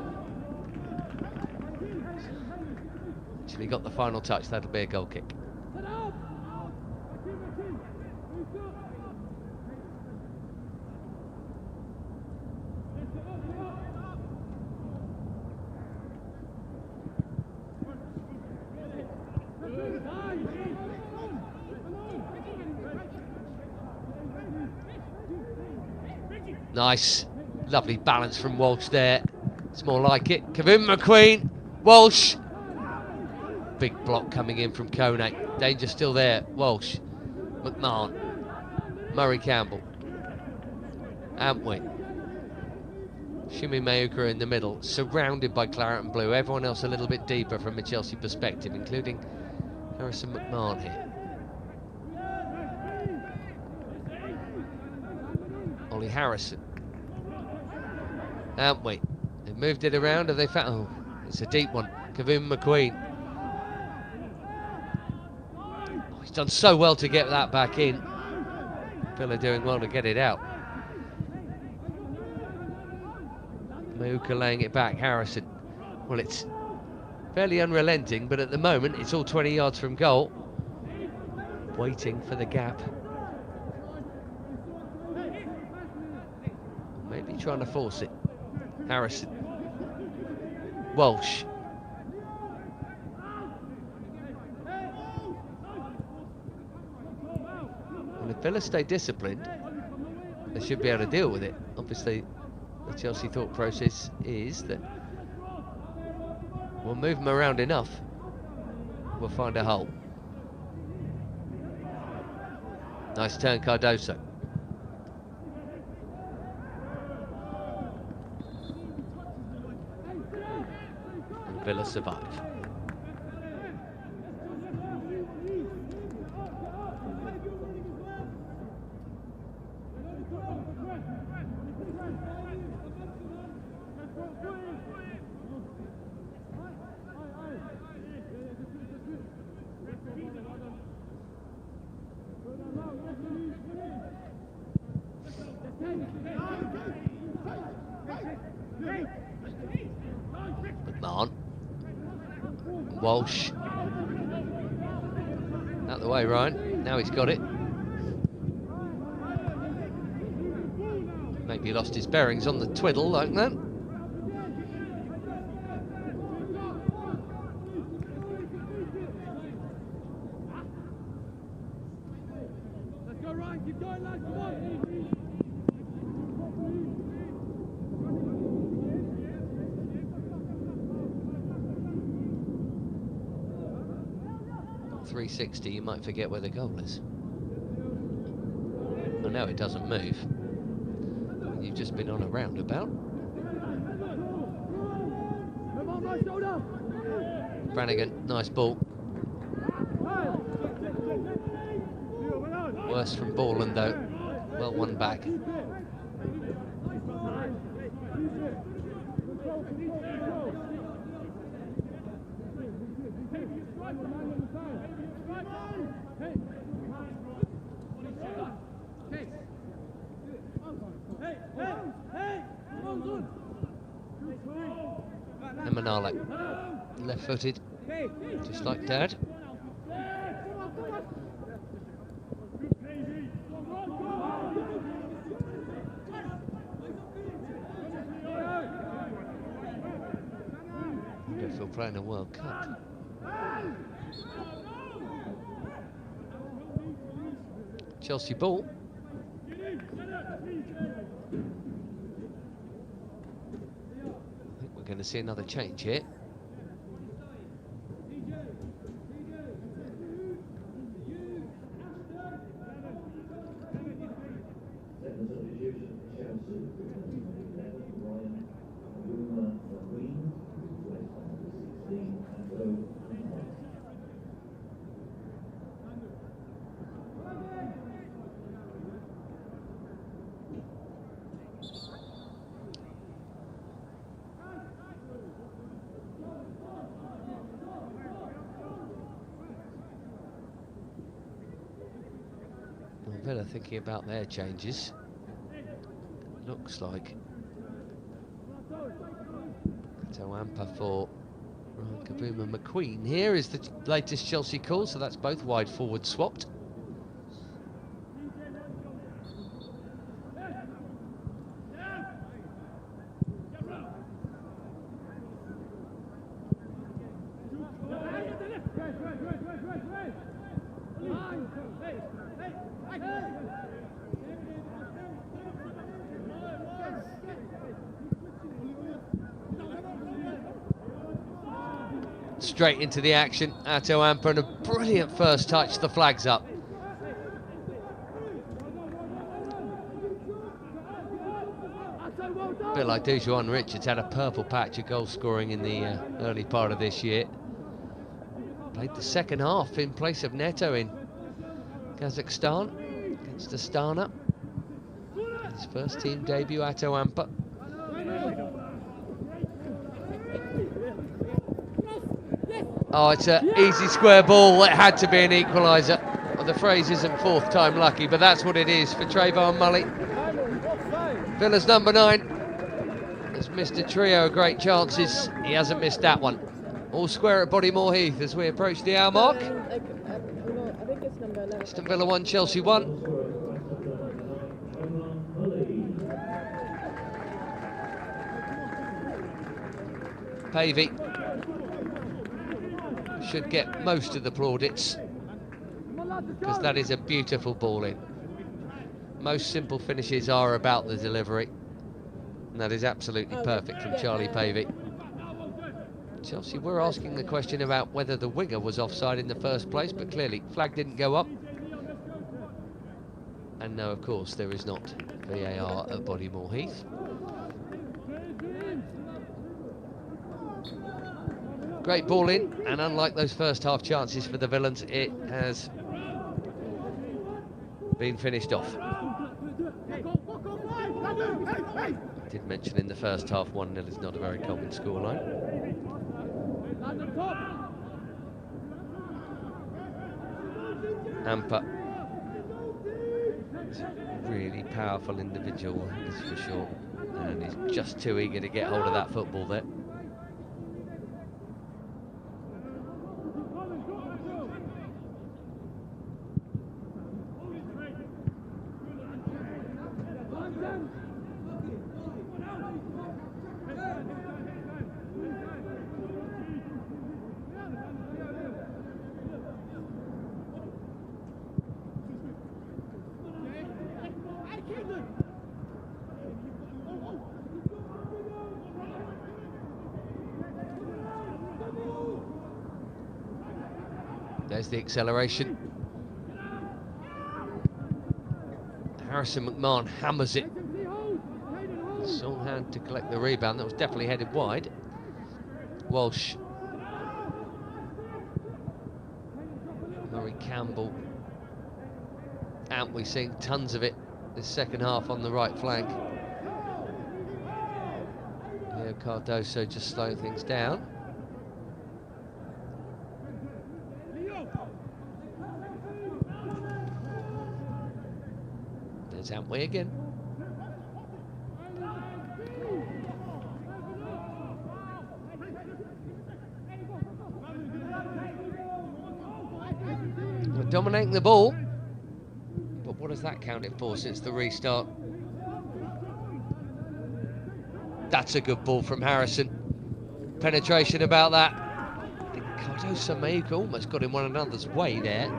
actually got the final touch, that'll be a goal kick. Nice, lovely balance from Walsh there. It's more like it. Kevin McQueen, Walsh. Big block coming in from Kone. Danger still there. Walsh, McMahon, Murray Campbell, Antwi. Shimi Mayuka in the middle, surrounded by claret and blue. Everyone else a little bit deeper from a Chelsea perspective, including Harrison McMahon here. Ollie Harrison. Antwi. They've moved it around. Have they found? Oh, it's a deep one. Kevin McQueen. Oh, he's done so well to get that back in. Villa doing well to get it out. Mayuka laying it back. Harrison. Well, it's fairly unrelenting, but at the moment it's all 20 yards from goal. Waiting for the gap. Maybe trying to force it. Harrison. Walsh. Well, if Villa stay disciplined, they should be able to deal with it. Obviously, the Chelsea thought process is that we'll move them around enough, we'll find a hole. Nice turn, Cardoso. Villa survive. McMahon. Walsh. Out the way, Ryan. Now he's got it. Maybe he lost his bearings on the twiddle like that. Let's go, Ryan. Keep going, lads. Come on. 360, you might forget where the goal is. I know it doesn't move. You've just been on a roundabout. Brannigan, nice ball. Worse from Borland though. Well won back. Emanale, left-footed, just like Dad. playing a World Cup. Chelsea ball. I think we're going to see another change here. Villa thinking about their changes. Looks like Amper for Kabuma McQueen. Here is the latest Chelsea call, so that's both wide forward swapped. Straight into the action, Atto Amper, and a brilliant first touch, the flag's up. A bit like Dujuan Richards, had a purple patch of goal scoring in the early part of this year. Played the second half in place of Neto in Kazakhstan against Astana. His first team debut, Atto Amper. Oh, it's an easy square ball. It had to be an equaliser. Well, the phrase isn't fourth time lucky, but that's what it is for Trayvon Mully. Villa's number 9 has missed a trio of great chances. He hasn't missed that one. All square at Bodymoor Heath as we approach the hour mark. I think it's number 11. Aston Villa 1, Chelsea 1. Pavey should get most of the plaudits, because that is a beautiful ball in. Most simple finishes are about the delivery, and that is absolutely perfect from Charlie Pavey. Chelsea were asking the question about whether the winger was offside in the first place, but clearly flag didn't go up. And no, of course, there is not VAR at Bodymoor Heath. Great ball in, and unlike those first half chances for the Villains, it has been finished off. I did mention in the first half 1-0 is not a very common scoreline. Amper is a really powerful individual, that's for sure, and he's just too eager to get hold of that football there. There's the acceleration. Harrison McMahon hammers it. Solhan to collect the rebound. That was definitely headed wide. Walsh. Murray Campbell. And we're seeing tons of it this second half on the right flank. Leo Cardoso just slowing things down. There's Antwi again. We're dominating the ball, but what has that counted for since the restart? That's a good ball from Harrison. Penetration about that. Cardoso Mayuka almost got in one another's way there.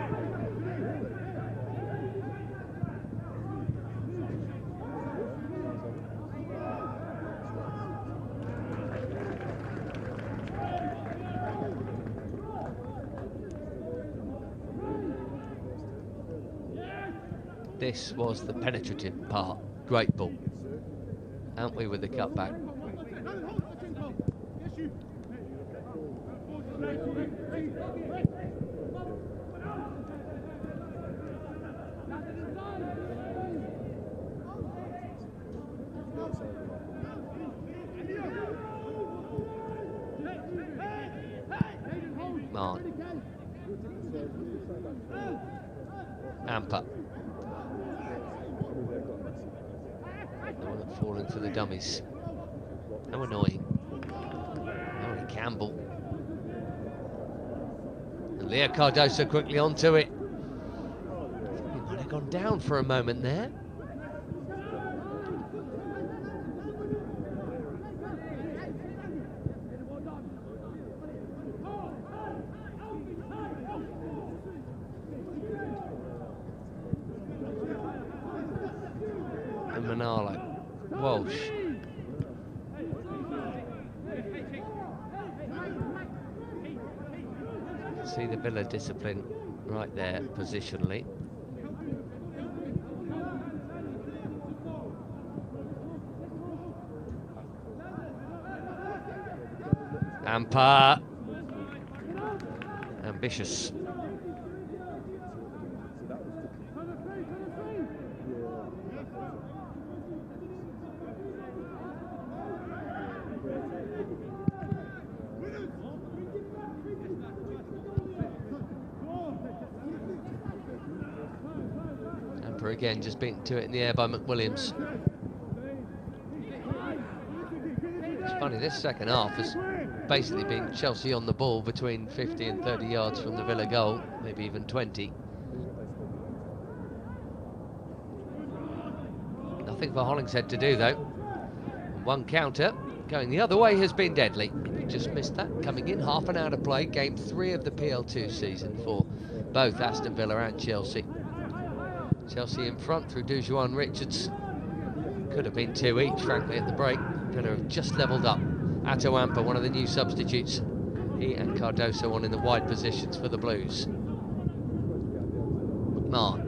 This was the penetrative part. Great ball. Aren't we with the cutback? Marn. Amper. Falling for the dummies. How annoying. Harry Campbell. And Leo Cardoso quickly onto it. He might have gone down for a moment there. And Manalo. Walsh. See the Villa discipline right there, positionally. Amper. Ambitious. Again, just beaten to it in the air by McWilliams. It's funny, this second half has basically been Chelsea on the ball between 50 and 30 yards from the Villa goal, maybe even 20. Nothing for Hollingshead to do though. One counter going the other way has been deadly. Just missed that, coming in half an hour to play. Game 3 of the PL2 season for both Aston Villa and Chelsea. Chelsea in front through Dujuan Richards. Could have been 2 each, frankly, at the break. Villa have just levelled up. Atto Amper, one of the new substitutes. He and Cardoso on in the wide positions for the Blues. McMahon.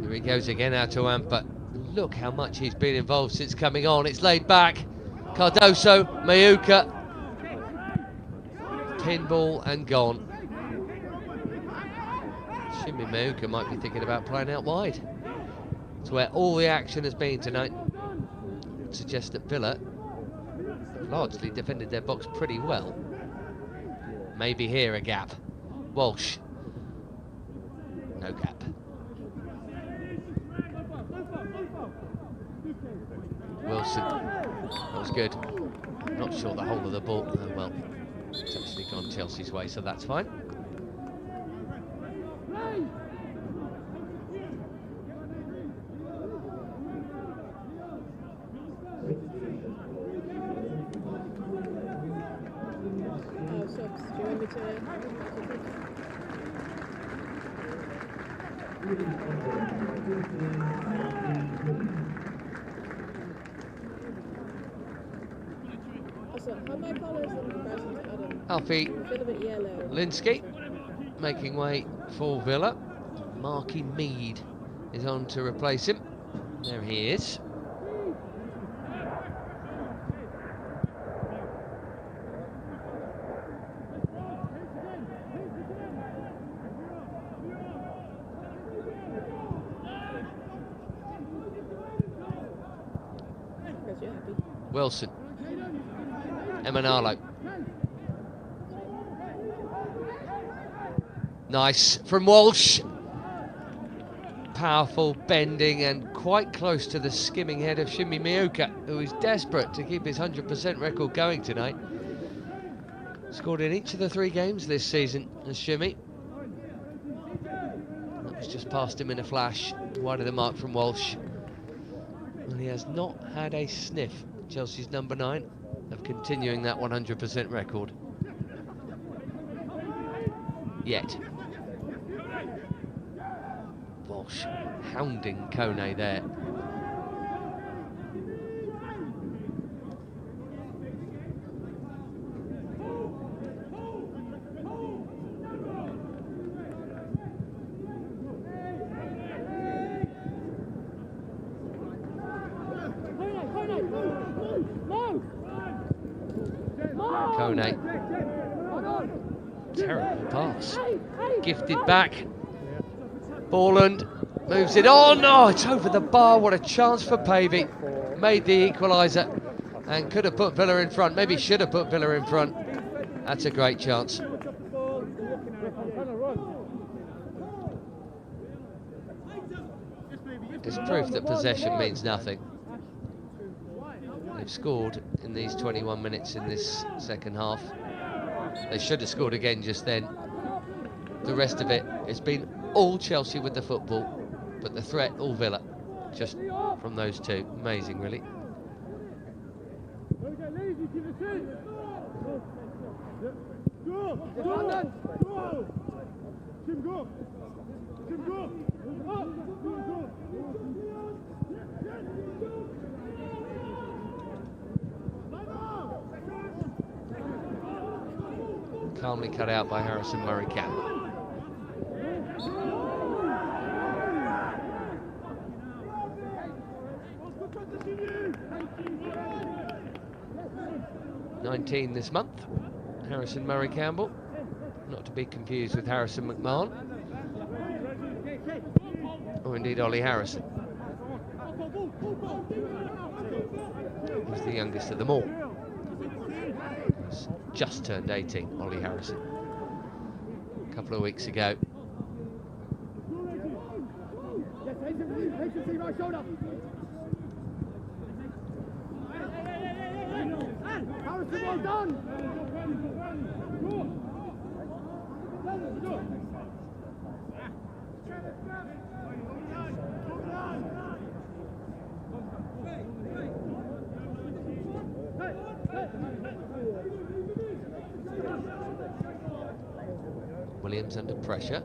Here he goes again, Atto Amper. Look how much he's been involved since coming on. It's laid back. Cardoso, Mayuka. Pinball and gone. Shimi Mayuka might be thinking about playing out wide. It's where all the action has been tonight. Suggests that Villa largely defended their box pretty well. Maybe here a gap. Walsh. No gap. Wilson. That was good. Not sure the whole of the ball. Oh well. It's actually gone Chelsea's way, so that's fine. Alfie Linsky making way for Villa. Marky Mead is on to replace him. There he is. Wilson. Emanalo. Nice from Walsh. powerful, bending and quite close to the skimming head of Shimi Miyuka, who is desperate to keep his 100% record going tonight. Scored in each of the 3 games this season as Shimi. That was just past him in a flash, wide of the mark from Walsh. And he has not had a sniff, Chelsea's number 9, of continuing that 100% record yet. Walsh hounding Kone there. Kone. Terrible pass. Gifted back. Borland moves it on. Oh, it's over the bar. What a chance for Pavey. Made the equaliser and could have put Villa in front. Maybe should have put Villa in front. That's a great chance. It's proof that possession means nothing. They've scored in these 21 minutes in this second half. They should have scored again just then. The rest of it, it's been all Chelsea with the football, but the threat all Villa, just from those two. Amazing, really. Calmly cut out by Harrison Murray Campbell. (19) this month, Harrison Murray Campbell, not to be confused with Harrison McMahon, or indeed Ollie Harrison. He's the youngest of them all. He's just turned 18, Ollie Harrison, a couple of weeks ago. Well done. Williams under pressure.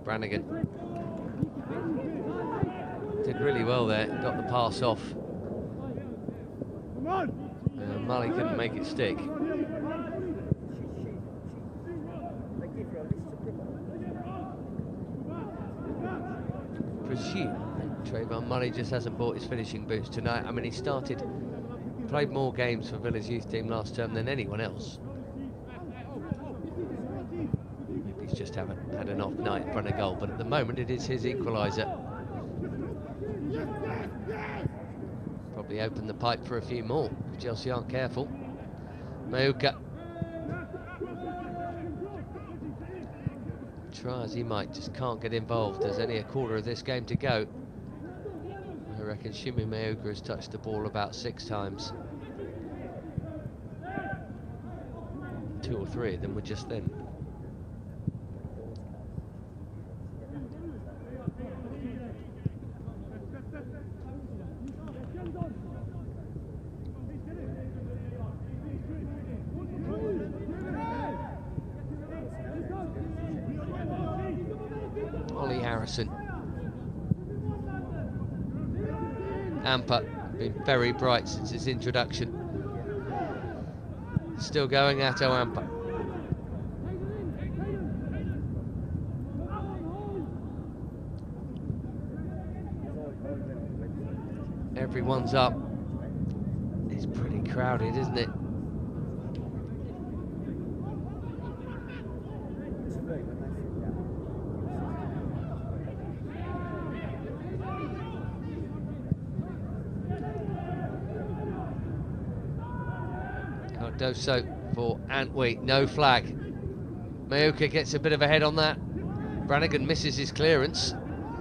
Brannigan did really well there, got the pass off. Mully couldn't make it stick. Presume Trayvon Mully just hasn't bought his finishing boots tonight. I mean, he played more games for Villa's youth team last term than anyone else. He's just haven't had an off night in front of goal, but at the moment it is his equaliser. Probably open the pipe for a few more if Chelsea aren't careful. Mauka. Try as he might, just can't get involved. There's only a quarter of this game to go. I reckon Shimi Mauka has touched the ball about 6 times. 2 or 3 of them were just then. Ollie Harrison. Amper, been very bright since his introduction. Still going at Amper. Everyone's up. It's pretty crowded, isn't it? Cardoso for Antwi, no flag. Mayuka gets a bit of a head on that. Brannigan misses his clearance.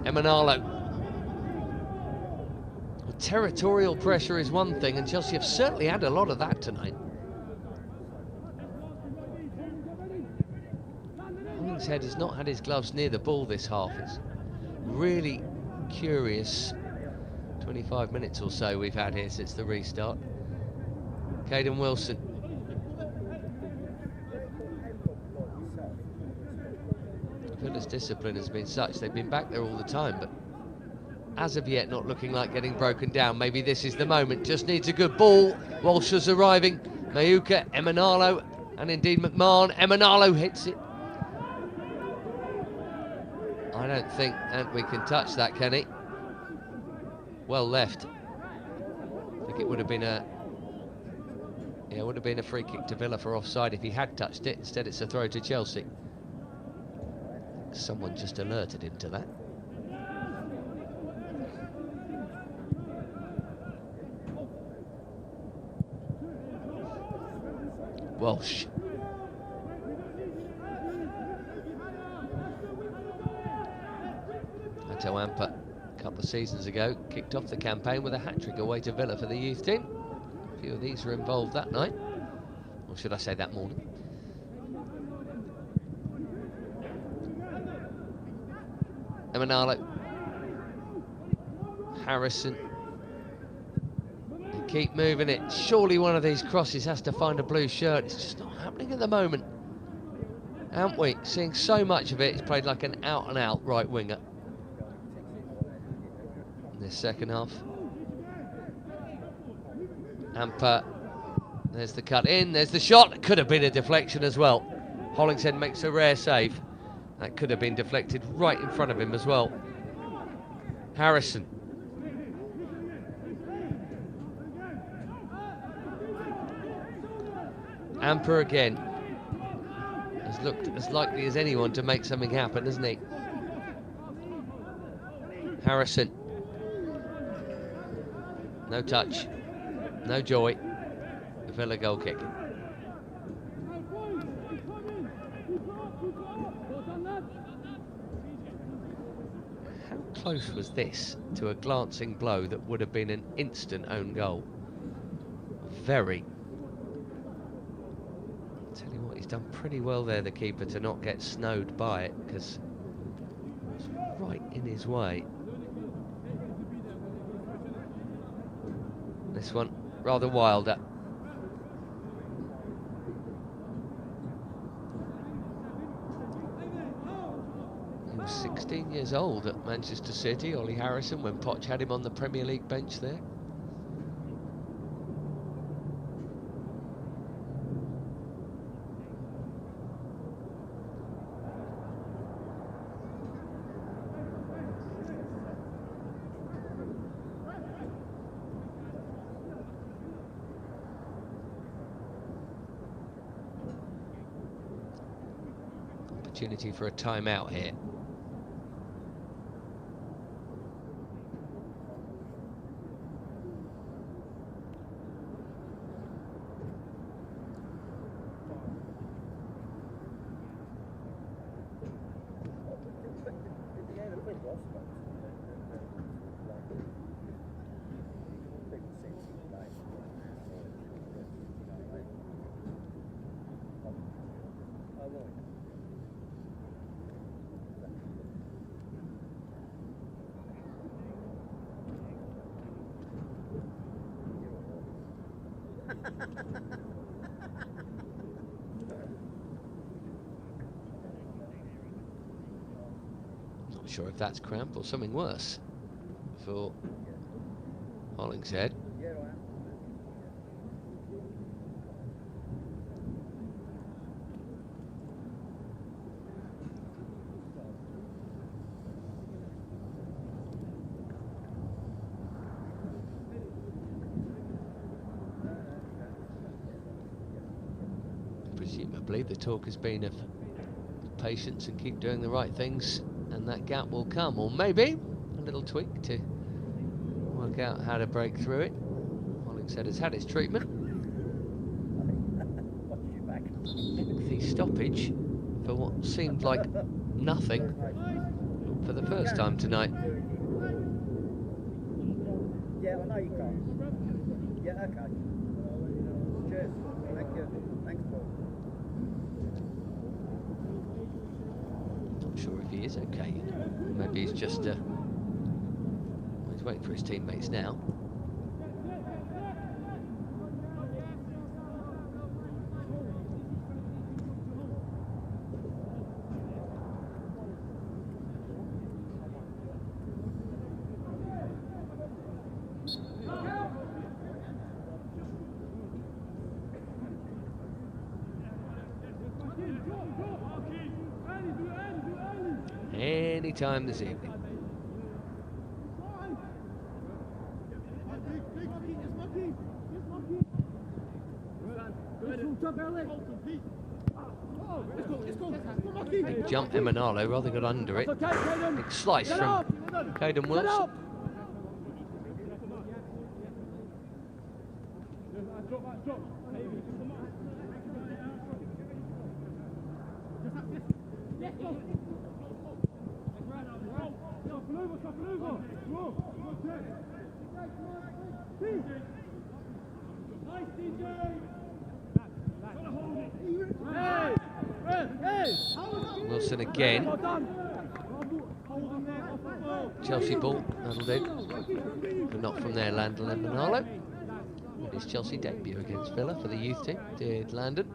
Emanalo. Well, territorial pressure is one thing, and Chelsea have certainly had a lot of that tonight. Hollingshead has not had his gloves near the ball this half. It's really curious 25 minutes or so we've had here since the restart. Caden Wilson. Villa's discipline has been such, they've been back there all the time, but as of yet not looking like getting broken down. Maybe this is the moment, just needs a good ball. Walsh is arriving, Mayuka, Emanalo, and indeed McMahon. Emanalo hits it. I don't think Antwi can touch that, can he? Well left. I think it would have been a free kick to Villa for offside if he had touched it. Instead it's a throw to Chelsea. Someone just alerted him to that. Walsh. Ato Amper, a couple of seasons ago, kicked off the campaign with a hat-trick away to Villa for the youth team. A few of these were involved that night, or should I say that morning. Emanalo. Harrison. They keep moving it. Surely one of these crosses has to find a blue shirt. It's just not happening at the moment. Antwi, seeing so much of it, he's played like an out-and-out right winger in this second half. Amper, there's the cut in, there's the shot. Could have been a deflection as well. Hollingshead makes a rare save. That could have been deflected right in front of him as well. Harrison. Amper again. Has looked as likely as anyone to make something happen, hasn't he? Harrison. No touch. No joy. The Villa goal kick. How close was this to a glancing blow that would have been an instant own goal? Very. Tell you what, he's done pretty well there, the keeper, to not get snowed by it, because it's right in his way. This one rather wilder. He was 16 years old at Manchester City, Ollie Harrison, when Poch had him on the Premier League bench there. Opportunity for a timeout here. Not sure if that's cramp or something worse for Hollingshead. Presumably the talk has been of patience and keep doing the right things, and that gap will come, or maybe a little tweak to work out how to break through it. Hollingshead has had his treatment. stoppage for what seemed like nothing for the first time tonight. Yeah, I know you can't. Yeah, okay. Cheers. Thank you. Thanks, Paul. Not sure if he is okay. Maybe he's just he's waiting for his teammates now. Any time this evening. Big jump, Emanalo rather got under it. Big slice from Caden Wilson. Wilson again. Chelsea ball, that'll do. But not from there, Landon Emanalo. His Chelsea debut against Villa for the youth team. Did Landon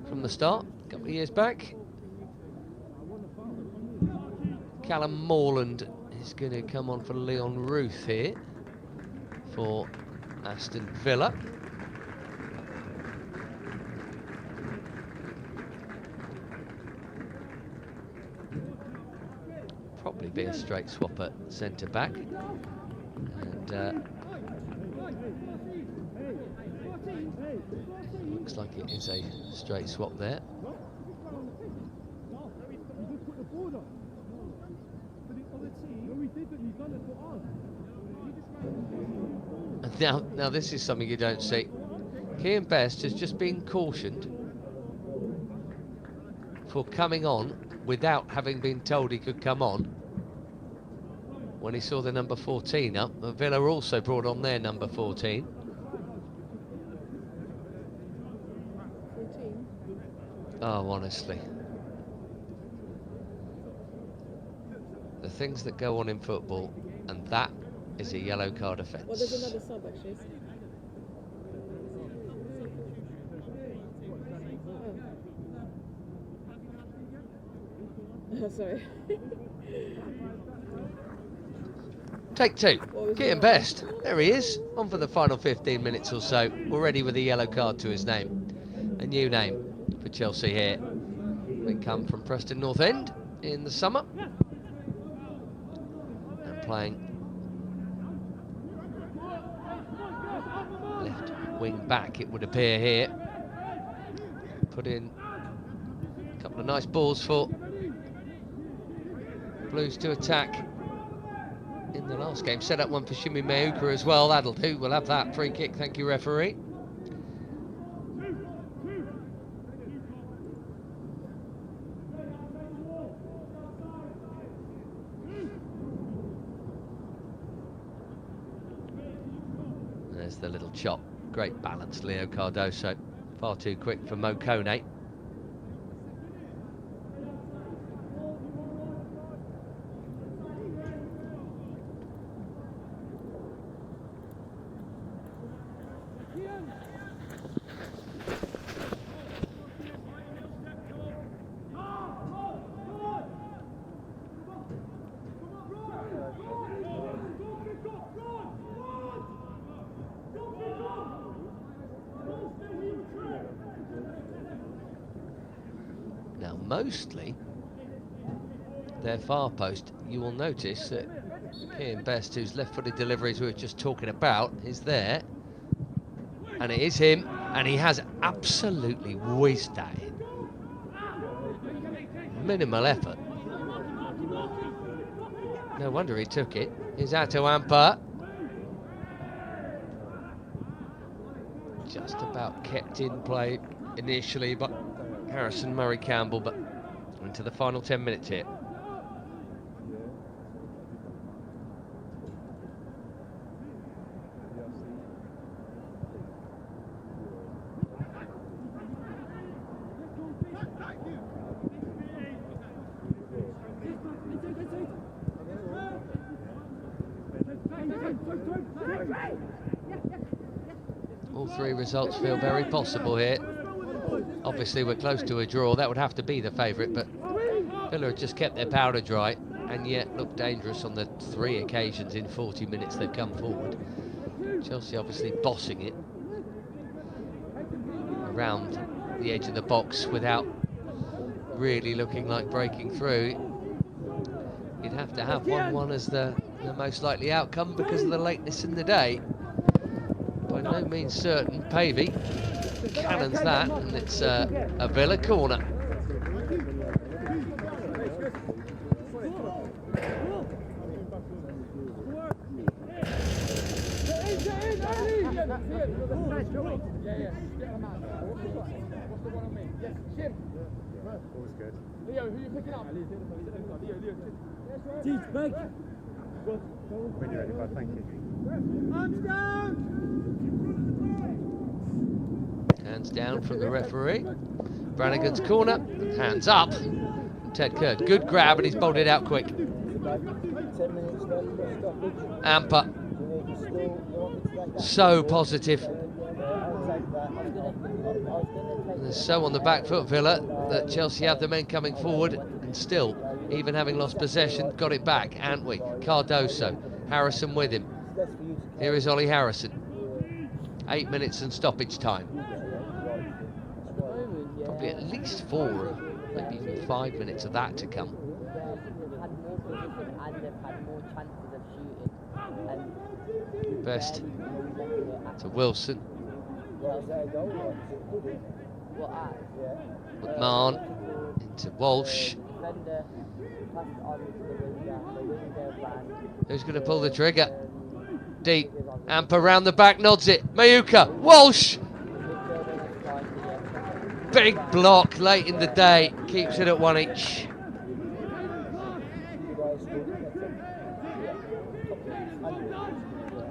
from the start, a couple of years back. Callum Morland is going to come on for Leon Ruth here for Aston Villa. Probably be a straight swap at centre back, and looks like it is a straight swap there. And now this is something you don't see. Kian Best has just been cautioned for coming on without having been told he could come on when he saw the number 14 up. Villa also brought on their number 14. 14. Oh, honestly. The things that go on in football, and that is a yellow card offence. Well, there's another sub actually. Oh. Sorry. Take two. Kian Best. There he is. On for the final 15 minutes or so. Already with a yellow card to his name. A new name for Chelsea here. They come from Preston North End in the summer. And playing left wing back, it would appear here. Put in a couple of nice balls for Blues to attack in the last game. Set up one for Shimi Meuka as well. That'll do. We'll have that free kick. Thank you, referee. There's the little chop. Great balance, Leo Cardoso. Far too quick for Mo Kone. Mostly their far post, you will notice that Kian Best, whose left-footed deliveries we were just talking about, is there, and it is him, and he has absolutely whizzed that in. Minimal effort. No wonder he took it. Here's Ato Ampa. Just about kept in play initially, but Harrison, Murray, Campbell, but into the final 10 minutes here. All three results feel very possible here. Obviously we're close to a draw, that would have to be the favourite, but Villa have just kept their powder dry and yet looked dangerous on the 3 occasions in 40 minutes they've come forward. Chelsea obviously bossing it around the edge of the box without really looking like breaking through. You'd have to have 1-1 as the most likely outcome because of the lateness in the day. By no means certain. Pavey cannons that, and it's a Villa corner. Leo, who are you picking up? When you're ready, bud, thank you. Hands down from the referee. Brannigan's corner, hands up. Ted Kerr, good grab, and he's bowled it out quick. Amper, so positive. They're so on the back foot, Villa, that Chelsea have the men coming forward, and still, even having lost possession, got it back, haven't we? Cardoso, Harrison with him. Here is Ollie Harrison. 8 minutes and stoppage time. Probably at least 4, maybe even 5 minutes of that to come. Best to Wilson. McMahon into Walsh. Who's going to pull the trigger? Deep. Amper round the back, nods it. Mayuka. Walsh. Big block late in the day. Keeps it at 1 each.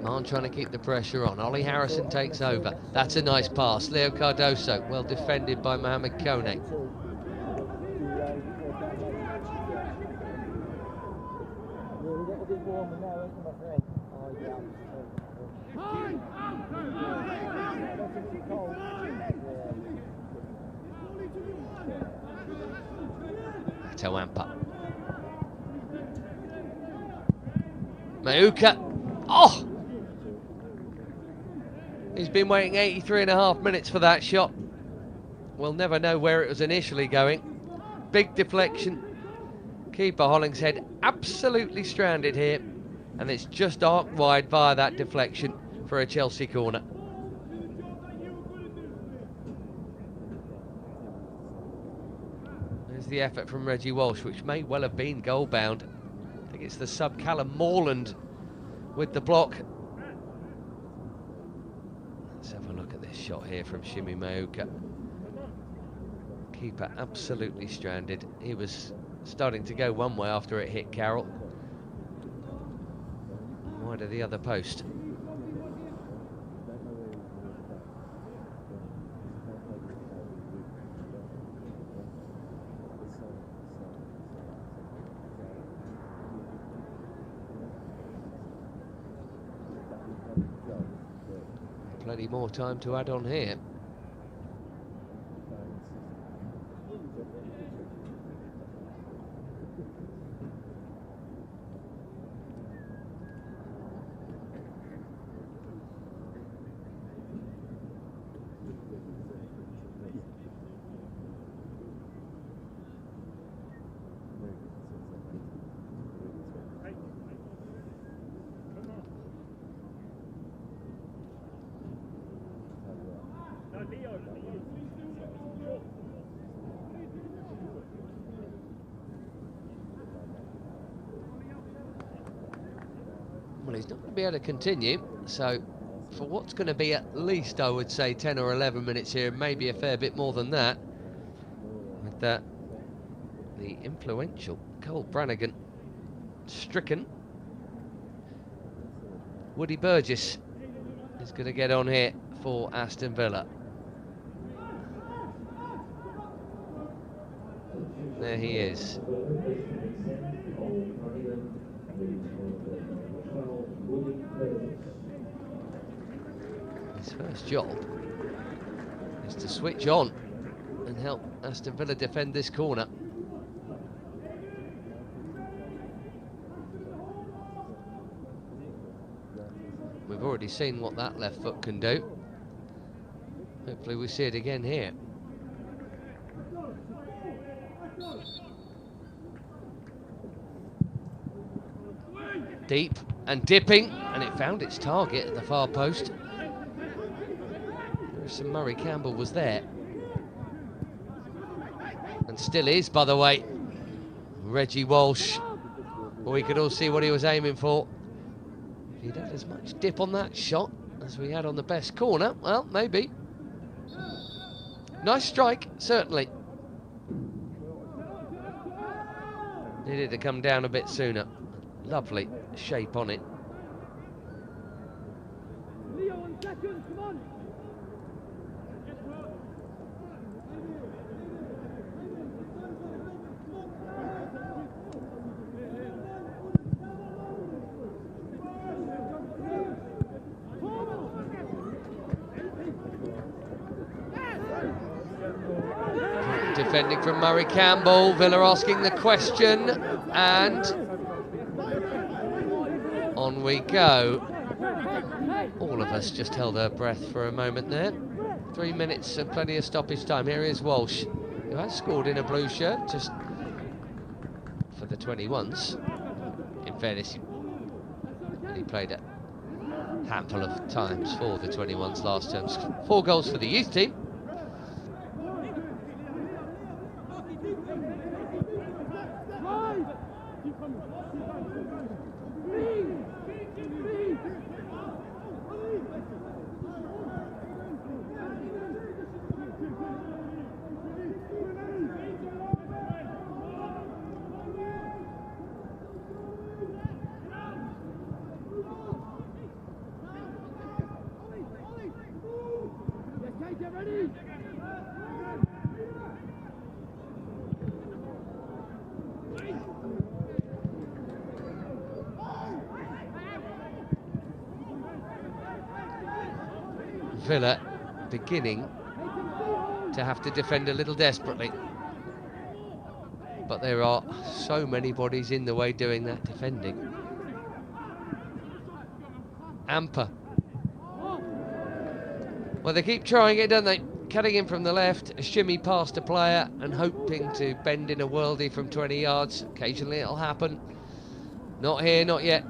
McMahon trying to keep the pressure on. Ollie Harrison takes over. That's a nice pass. Leo Cardoso, well defended by Mohamed Kone. Amper. Mayuka. Oh! He's been waiting 83.5 minutes for that shot. We'll never know where it was initially going. Big deflection. Keeper Hollingshead absolutely stranded here. And it's just arced wide via that deflection for a Chelsea corner. There's the effort from Reggie Walsh, which may well have been goal bound. I think it's the sub Callum Morland with the block. Let's have a look at this shot here from Shimi Mayuka. Keeper absolutely stranded. He was starting to go one way after it hit Carroll. Wide of the other post. Plenty more time to add on here. Well, he's not going to be able to continue, so for what's going to be at least, I would say, 10 or 11 minutes here, maybe a fair bit more than that, the influential Cole Brannigan stricken. Woody Burgess is going to get on here for Aston Villa. There he is. His first job is to switch on and help Aston Villa defend this corner. We've already seen what that left foot can do. Hopefully we see it again here. Deep and dipping, and it found its target at the far post. Some Murray Campbell was there. And still is, by the way. Reggie Walsh. Well, we could all see what he was aiming for. If he'd had as much dip on that shot as we had on the best corner, well, maybe. Nice strike, certainly. Needed to come down a bit sooner. Lovely shape on it. Leo on second, come on! Defending from Murray Campbell, Villa asking the question, and on we go. All of us just held our breath for a moment there. 3 minutes and plenty of stoppage time. Here is Walsh, who has scored in a blue shirt just for the 21s. In fairness, he played a handful of times for the 21s last term. 4 goals for the youth team. Villa beginning to have to defend a little desperately, but there are so many bodies in the way doing that defending. Amper. Well, they keep trying it, don't they? Cutting in from the left, a shimmy past a player and hoping to bend in a worldie from 20 yards. Occasionally it'll happen. Not here, not yet.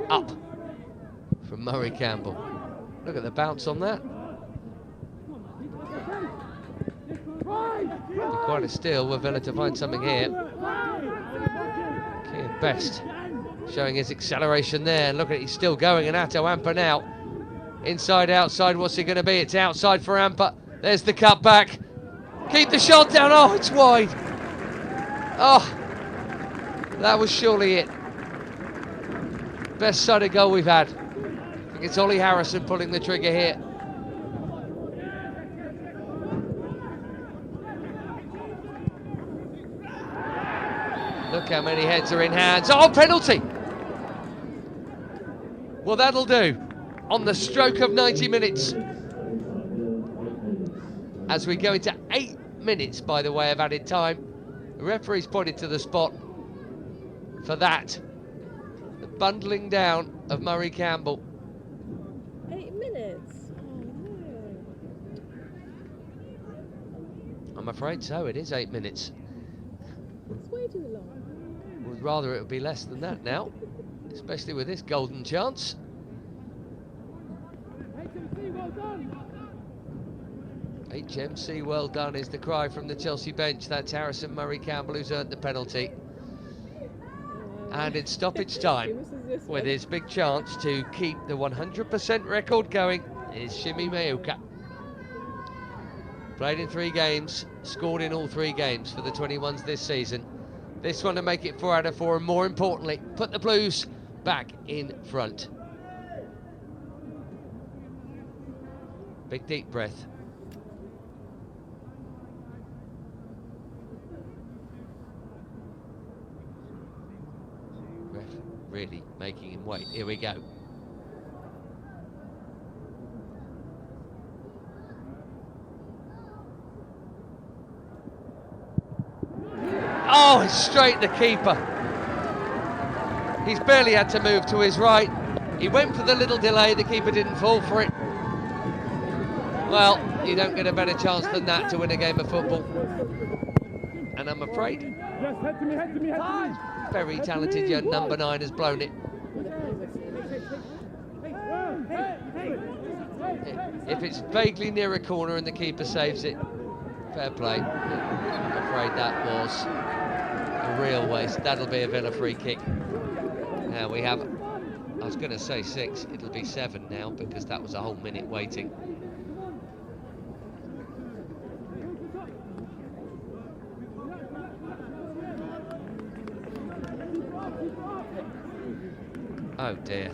Up from Murray Campbell. Look at the bounce on that. Be quite a steal were Villa to find something here. Keir Best showing his acceleration there. Look at it, he's still going, and Atto Amper now. Inside, outside, what's it going to be? It's outside for Amper. There's the cut back. Keep the shot down. Oh, it's wide. Oh, that was surely it. Best side of goal we've had. I think it's Ollie Harrison pulling the trigger here. Look how many heads are in hands. Oh, penalty! Well, that'll do. On the stroke of 90 minutes. As we go into 8 minutes, by the way, of added time. The referee's pointed to the spot for that. The bundling down of Murray Campbell. 8 minutes? Oh, no. I'm afraid so. It is 8 minutes. It's way too long. Would rather it would be less than that now, especially with this golden chance. HMC, well done is the cry from the Chelsea bench. That's Harrison Murray-Campbell who's earned the penalty. And in stoppage time, with his big chance to keep the 100% record going, is Shimi Mayuka. Played in 3 games, scored in all 3 games for the 21s this season. This one to make it 4 out of 4, and more importantly, put the Blues back in front. Big deep breath. Ref really making him wait. Here we go. Oh, it's straight the keeper. He's barely had to move to his right. He went for the little delay, the keeper didn't fall for it. Well, you don't get a better chance than that to win a game of football. And I'm afraid, very talented young number 9 has blown it. If it's vaguely near a corner and the keeper saves it, fair play. I'm afraid that was a real waste. That'll be a Villa free kick. Now we have, I was going to say 6, it'll be 7 now because that was a whole minute waiting. Oh dear.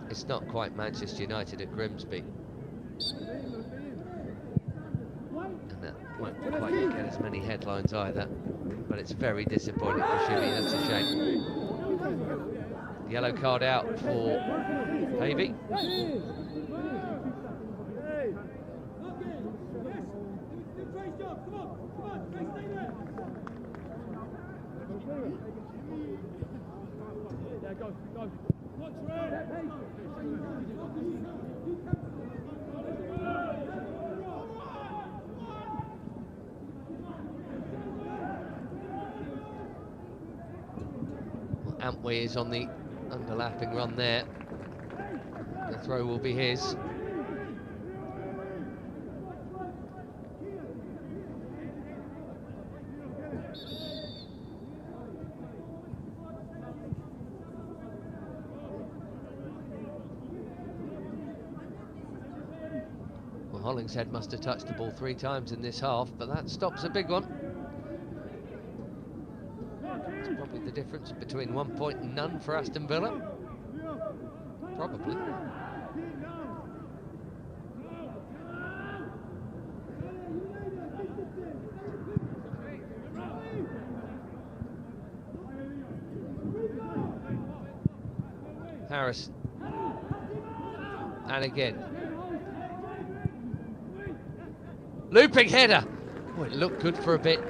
It's not quite Manchester United at Grimsby. And that won't quite get as many headlines either. But it's very disappointing for Shimmy, that's a shame. Yellow card out for Pavey. Antwi is on the underlapping run there. The throw will be his. Well, Hollingshead must have touched the ball 3 times in this half, but that stops a big one. It's probably the difference between 1 point and none for Aston Villa. Probably. Harris. And again. Looping header. Oh, it looked good for a bit.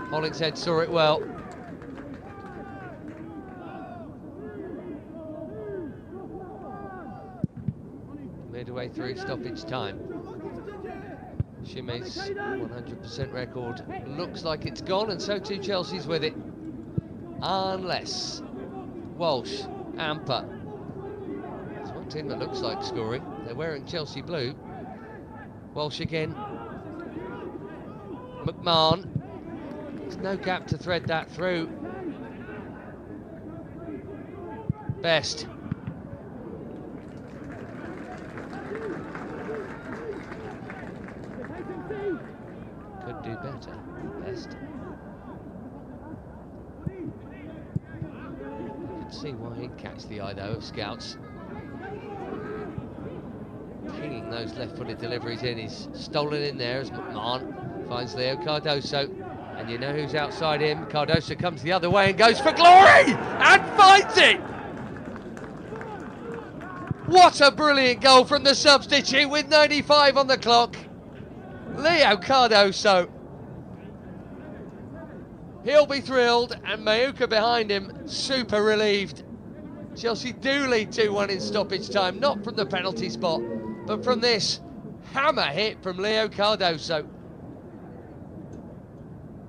Hollingshead saw it well. Midway through stoppage time. Shimmy's 100% record looks like it's gone, and so too Chelsea's with it. Unless Walsh, Amper. There's one team that looks like scoring. They're wearing Chelsea blue. Walsh again. McMahon. There's no gap to thread that through. Best. Could do better. Best. You can see why he'd catch the eye though of scouts. Pinging those left-footed deliveries in. He's stolen in there as McMahon finds Leo Cardoso, and you know who's outside him. Cardoso comes the other way and goes for glory and finds it. What a brilliant goal from the substitute with 95 on the clock. Leo Cardoso. He'll be thrilled, and Mayuka behind him super relieved. Chelsea do lead 2-1 in stoppage time, not from the penalty spot, but from this Hammer hit from Leo Cardoso.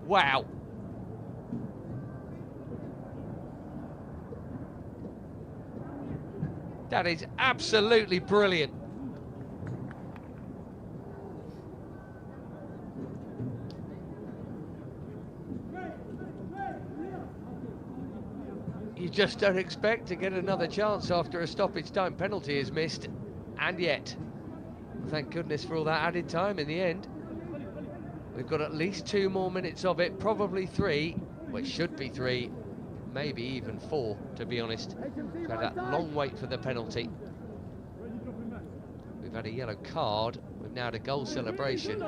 Wow. That is absolutely brilliant. You just don't expect to get another chance after a stoppage time penalty is missed, and yet, thank goodness for all that added time in the end. We've got at least 2 more minutes of it, probably 3, well, it should be 3, maybe even 4, to be honest. We've had a long wait for the penalty. We've had a yellow card, we've now had a goal celebration.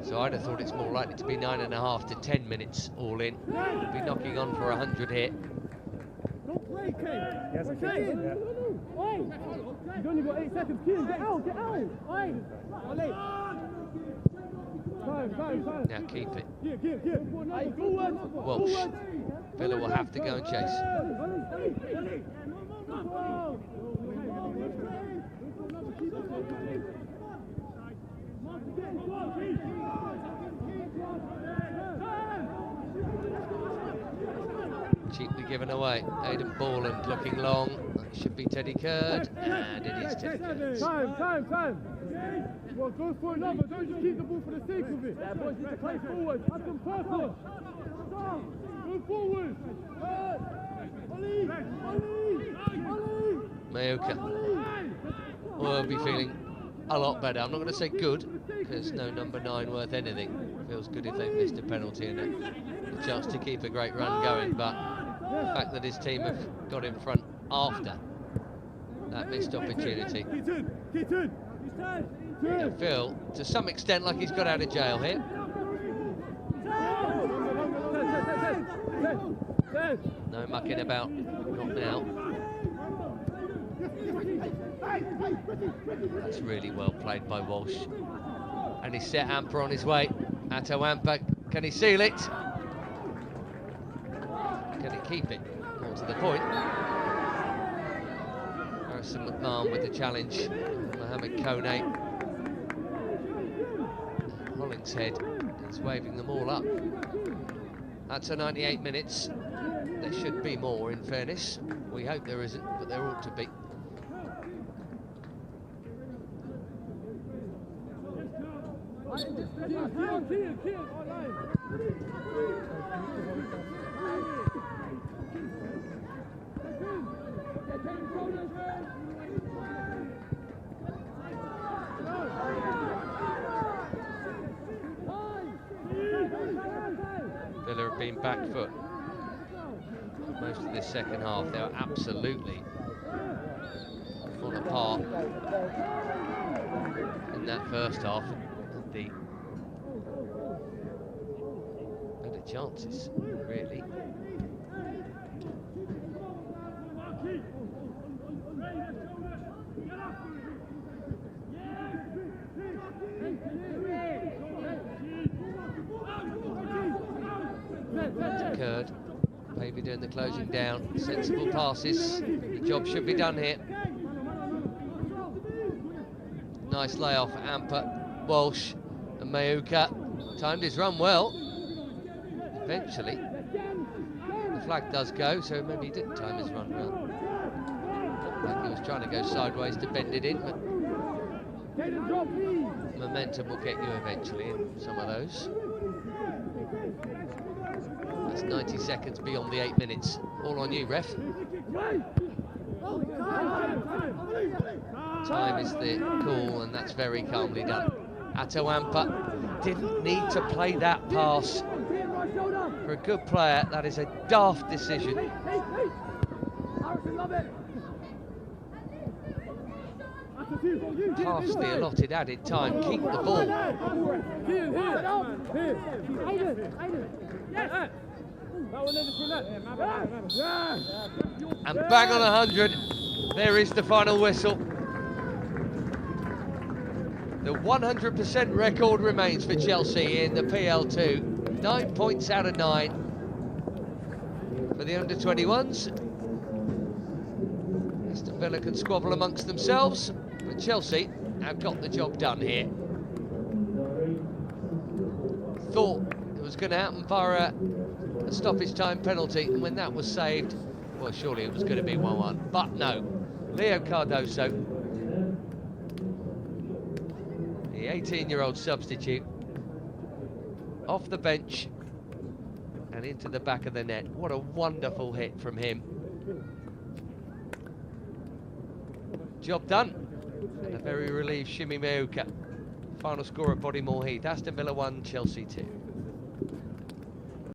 So I'd have thought it's more likely to be 9.5 to 10 minutes all in. We'll be knocking on for 100 here. Don't play, Kane. Yes, okay. Oi! You've only got 8 seconds. Kane, get out, get out. Oi! Time. Now keep it. Give. Walsh. Villa will have to go and chase. Cheaply given away. Aidan Borland looking long. It should be Teddy Curd, and it is Teddy Curd. Time. Well, go for another. Don't just keep the ball for the sake of it. Yeah, boys need to play forward. Have some purpose. Go forward. Ali. Mayuka. Well, I'll be feeling a lot better. I'm not going to say good, because no number 9 worth anything. Feels good if they've missed a penalty and a chance to keep a great run going, but the fact that his team have got in front after that missed opportunity. I feel, to some extent, like he's got out of jail here. No mucking about, not now. That's really well played by Walsh. And he's set Amper on his way. Atto Amper, can he seal it? Can he keep it? More to the point. Harrison McMahon with the challenge. Mohamed Kone. Hollingshead is waving them all up. That's a 98 minutes. There should be more, in fairness. We hope there isn't, but there ought to be. Villa have been back foot most of this second half. They were absolutely on a par in that first half. The better chances, really. Occurred. Maybe doing the closing down. Sensible passes. The job should be done here. Nice layoff for Amper, Walsh and Mayuka. Timed his run well. Eventually. The flag does go, so maybe he didn't time his run well. Looked like he was trying to go sideways to bend it in, but momentum will get you eventually in some of those. That's 90 seconds beyond the 8 minutes. All on you, ref. Time is the call, and that's very calmly done. Atto Amper didn't need to play that pass. For a good player, that is a daft decision. Past the allotted added time, keep the ball. And bang on 100, there is the final whistle. The 100% record remains for Chelsea in the PL2. 9 points out of 9 for the under-21s. Aston Villa can squabble amongst themselves, but Chelsea have got the job done here. Thought it was going to happen via a stoppage time penalty, and when that was saved, well, surely it was going to be 1-1. But no, Leo Cardoso, the 18-year-old substitute, off the bench and into the back of the net. What a wonderful hit from him. Job done. And a very relieved Shimi Meuka. Final score at Bodymore Heath, Aston Villa 1, Chelsea 2.